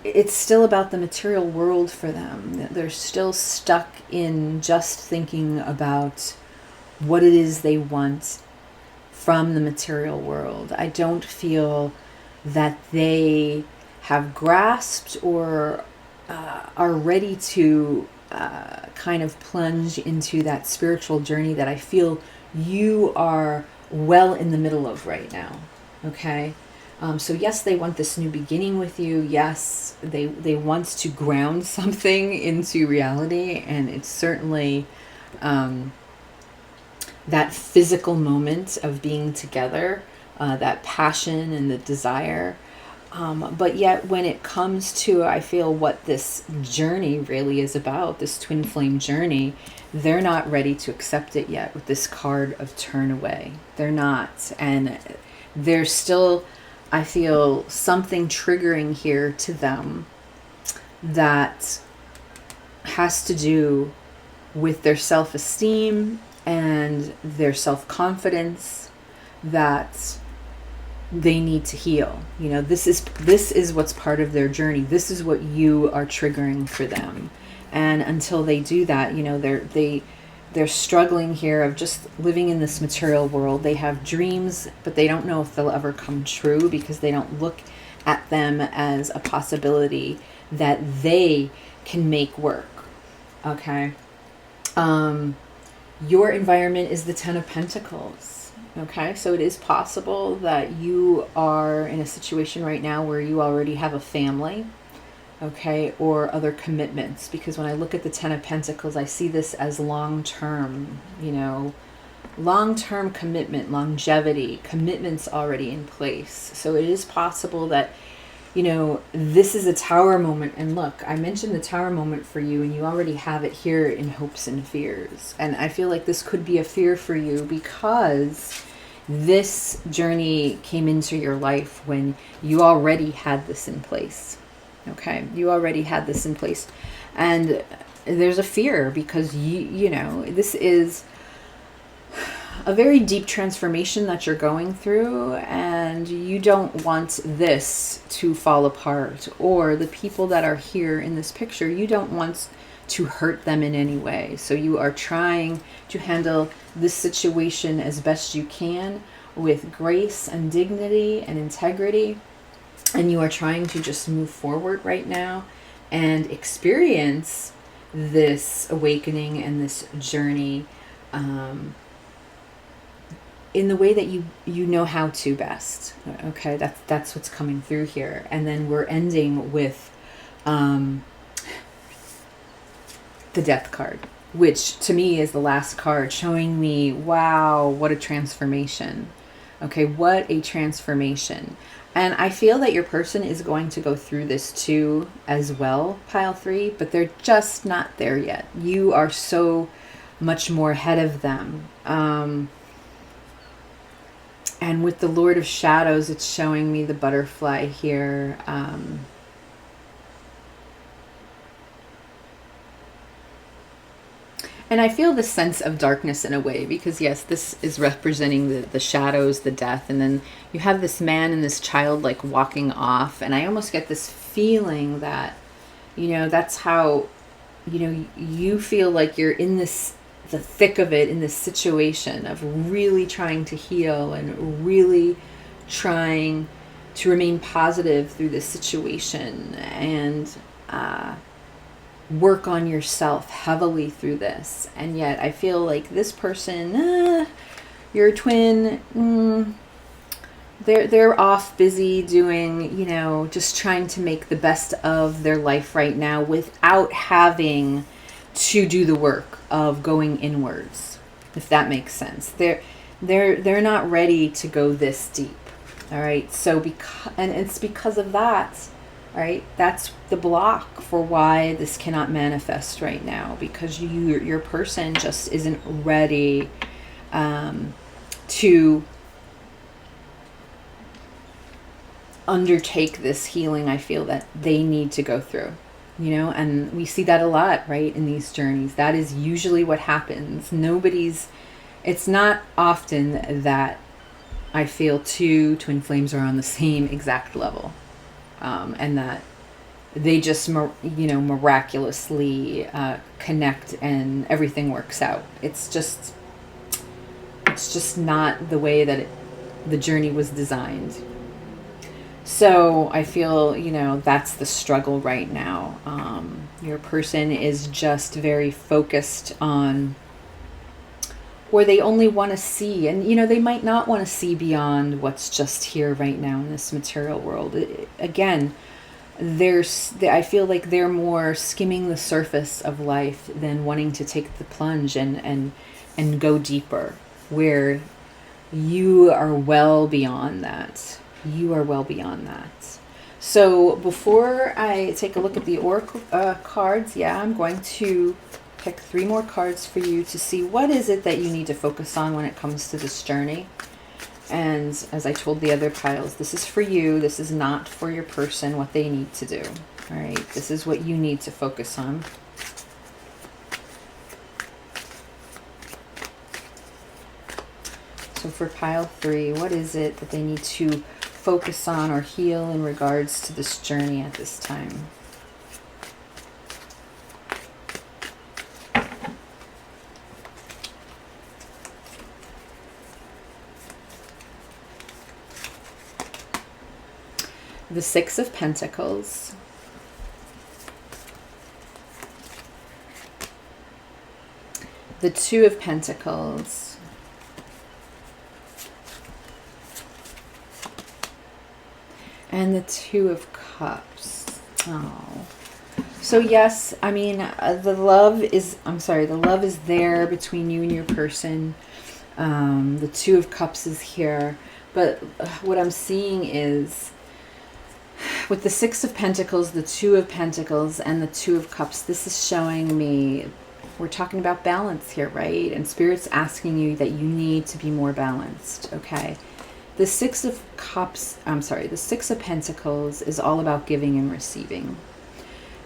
it's still about the material world for them. They're still stuck in just thinking about what it is they want from the material world. I don't feel that they have grasped or are ready to kind of plunge into that spiritual journey that I feel you are well in the middle of right now. Okay? So yes, they want this new beginning with you. Yes, they want to ground something into reality, and it's certainly that physical moment of being together, that passion and the desire. But yet when it comes to, I feel, what this journey really is about, this twin flame journey, they're not ready to accept it yet with this card of turn away. They're not. And there's still, I feel, something triggering here to them that has to do with their self-esteem and their self-confidence that they need to heal. This is what's part of their journey. This is what you are triggering for them. And until they do that, they're struggling here of just living in this material world. They have dreams, but they don't know if they'll ever come true because they don't look at them as a possibility that they can make work. Okay. Your environment is the Ten of Pentacles. Okay, so it is possible that you are in a situation right now where you already have a family, okay, or other commitments. Because when I look at the Ten of Pentacles, I see this as long-term, long-term commitment, longevity, commitments already in place. So it is possible that you know, this is a tower moment. And look, I mentioned the tower moment for you, and you already have it here in hopes and fears. And I feel like this could be a fear for you because this journey came into your life when you already had this in place. Okay, you already had this in place. And there's a fear because you know, this is a very deep transformation that you're going through, and you don't want this to fall apart, or the people that are here in this picture, you don't want to hurt them in any way. So you are trying to handle this situation as best you can with grace and dignity and integrity, and you are trying to just move forward right now and experience this awakening and this journey in the way that you know how to best. Okay, that's what's coming through here. And then we're ending with the Death card, which to me is the last card, showing me, wow, what a transformation. Okay, what a transformation. And I feel that your person is going to go through this too as well, pile 3, but they're just not there yet. You are so much more ahead of them. And with the Lord of Shadows, it's showing me the butterfly here. And I feel the sense of darkness in a way, because yes, this is representing the shadows, the death, and then you have this man and this child like walking off. And I almost get this feeling that, you know, that's how, you know, you feel like you're in this, the thick of it, in this situation of really trying to heal and really trying to remain positive through this situation, and work on yourself heavily through this. And yet I feel like this person, your twin, they're off busy doing, you know, just trying to make the best of their life right now without having to do the work of going inwards, if that makes sense. They're not ready to go this deep. All right, so and it's because of that, all right, that's the block for why this cannot manifest right now, because your person just isn't ready to undertake this healing. I feel that they need to go through, you know, and we see that a lot, right, in these journeys. That is usually what happens. It's not often that I feel two twin flames are on the same exact level, and that they just, you know, miraculously connect and everything works out. It's just not the way that the journey was designed. So I feel, you know, that's the struggle right now. Your person is just very focused on, or they only want to see, and you know, they might not want to see beyond what's just here right now in this material world. Again, I feel like they're more skimming the surface of life than wanting to take the plunge and go deeper, where you are well beyond that. You are well beyond that. So before I take a look at the oracle cards, I'm going to pick 3 more cards for you to see what is it that you need to focus on when it comes to this journey. And as I told the other piles, this is for you. This is not for your person, what they need to do. All right, this is what you need to focus on. So for pile 3, what is it that they need to focus on or heal in regards to this journey at this time? The 6 of Pentacles, the 2 of Pentacles, and the 2 of Cups. Oh, so yes, I mean, the love is there between you and your person. The 2 of Cups is here, but what I'm seeing is with the Six of Pentacles, the Two of Pentacles, and the Two of Cups, this is showing me, we're talking about balance here, right? And Spirit's asking you that you need to be more balanced, okay? The Six of Cups, the Six of Pentacles is all about giving and receiving.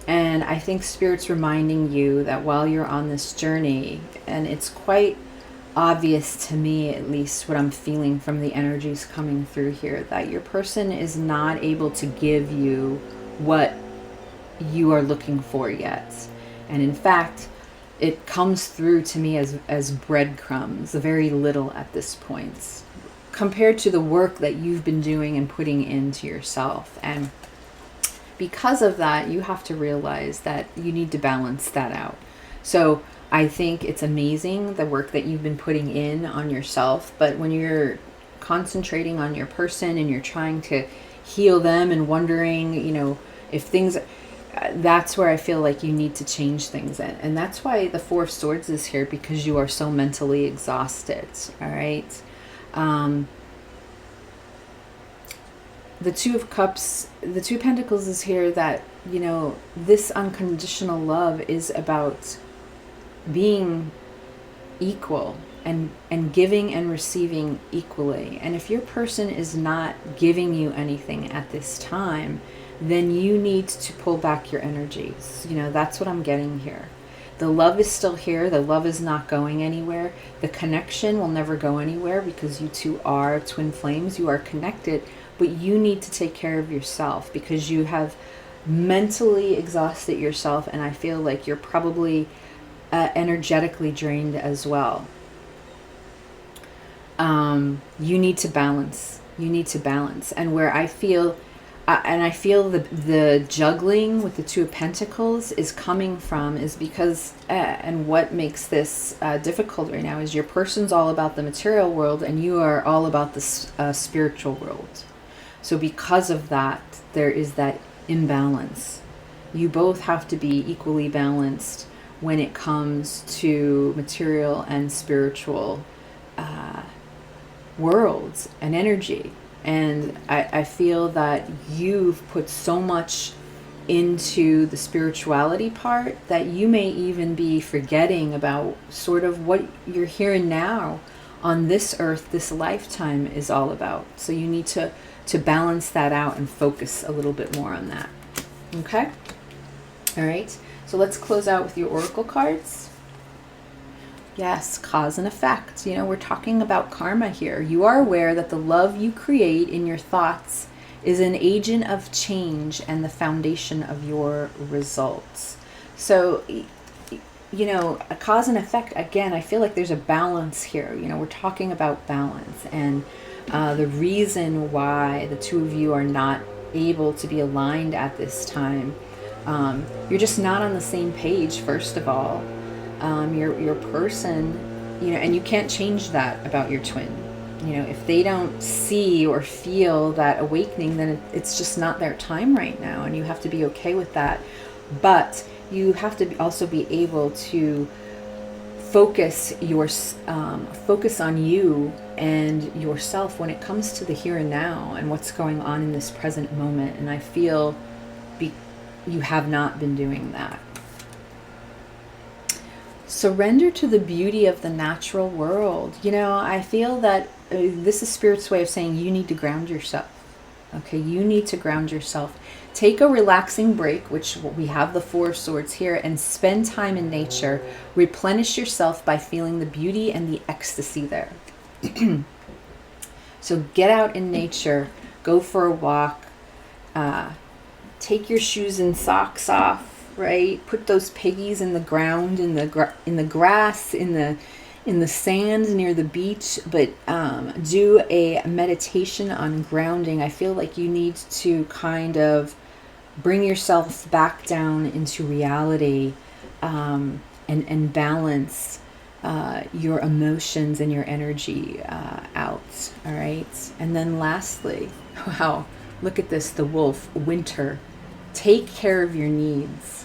And I think Spirit's reminding you that while you're on this journey, and it's quite obvious to me, at least what I'm feeling from the energies coming through here, that your person is not able to give you what you are looking for yet. And in fact, it comes through to me as breadcrumbs, very little at this point, compared to the work that you've been doing and putting into yourself. And because of that, you have to realize that you need to balance that out. So I think it's amazing, the work that you've been putting in on yourself, but when you're concentrating on your person and you're trying to heal them and wondering, you know, if things, that's where I feel like you need to change things. And that's why the Four of Swords is here, because you are so mentally exhausted, all right? The Two of Cups, the Two of Pentacles is here, that, you know, this unconditional love is about being equal and giving and receiving equally. And if your person is not giving you anything at this time, then you need to pull back your energies. You know, that's what I'm getting here. The love is still here. The love is not going anywhere. The connection will never go anywhere, because you two are twin flames. You are connected, but you need to take care of yourself, because you have mentally exhausted yourself, and I feel like you're probably energetically drained as well. You need to balance. You need to balance. And where I feel, the juggling with the Two of Pentacles is coming from, is because, and what makes this difficult right now is your person's all about the material world and you are all about the spiritual world. So because of that, there is that imbalance. You both have to be equally balanced when it comes to material and spiritual worlds and energy. And I feel that you've put so much into the spirituality part that you may even be forgetting about sort of what you're here and now on this earth, this lifetime is all about. So you need to balance that out and focus a little bit more on that. Okay? All right. So let's close out with your oracle cards. Yes, cause and effect. You know, we're talking about karma here. You are aware that the love you create in your thoughts is an agent of change and the foundation of your results. So, you know, a cause and effect, again, I feel like there's a balance here. You know, we're talking about balance, and the reason why the two of you are not able to be aligned at this time, you're just not on the same page, first of all. Your person, you know, and you can't change that about your twin. You know, if they don't see or feel that awakening, then it's just not their time right now, and you have to be okay with that. But you have to also be able to focus on you and yourself when it comes to the here and now and what's going on in this present moment. And I feel you have not been doing that. Surrender to the beauty of the natural world. You know, I feel that this is Spirit's way of saying you need to ground yourself. Okay, you need to ground yourself. Take a relaxing break, which we have the Four of Swords here, and spend time in nature. Replenish yourself by feeling the beauty and the ecstasy there. So get out in nature, go for a walk, take your shoes and socks off, right? Put those piggies in the ground, in the grass, in the sand near the beach, but do a meditation on grounding. I feel like you need to kind of bring yourself back down into reality, and balance your emotions and your energy out. All right. And then lastly, wow, look at this, the wolf, winter. Take care of your needs.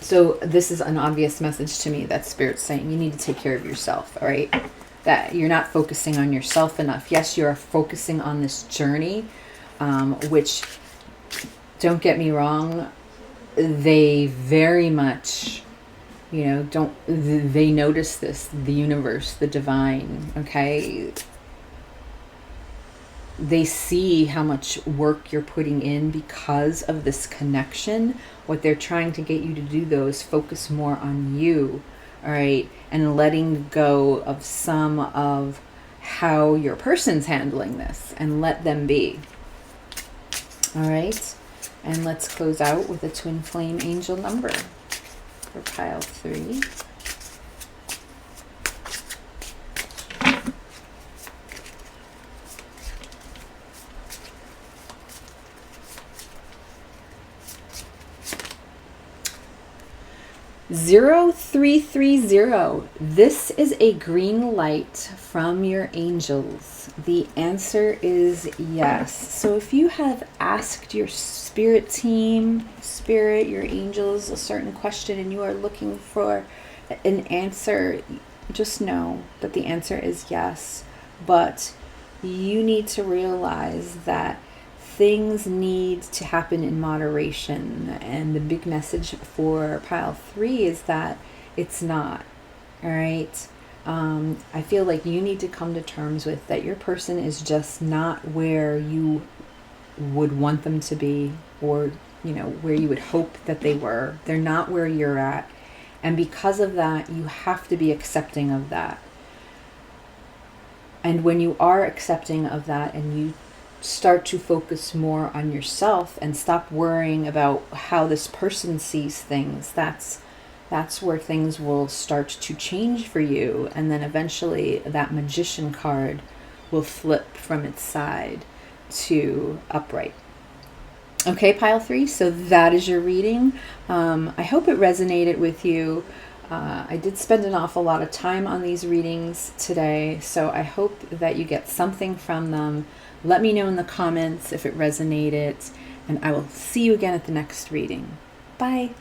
So this is an obvious message to me that Spirit's saying you need to take care of yourself, all right? That you're not focusing on yourself enough. Yes, you are focusing on this journey, which Don't get me wrong, they very much, they notice this, the universe, the divine, okay? They see how much work you're putting in because of this connection. What they're trying to get you to do, though, is focus more on you, all right? And letting go of some of how your person's handling this, and let them be. All right? And let's close out with a twin flame angel number for pile 3. 0330. This is a green light from your angels. The answer is yes. So if you have asked your spirit team, your angels, a certain question and you are looking for an answer, just know that the answer is yes. But you need to realize that things need to happen in moderation, and the big message for pile 3 is that it's not. All right, I feel like you need to come to terms with that your person is just not where you would want them to be, or where you would hope that they were. They're not where you're at, and because of that, you have to be accepting of that. And when you are accepting of that, and you start to focus more on yourself and stop worrying about how this person sees things, that's where things will start to change for you. And then eventually that magician card will flip from its side to upright. Okay, pile 3, so that is your reading. I hope it resonated with you. I did spend an awful lot of time on these readings today, so I hope that you get something from them. Let me know in the comments if it resonated, and I will see you again at the next reading. Bye.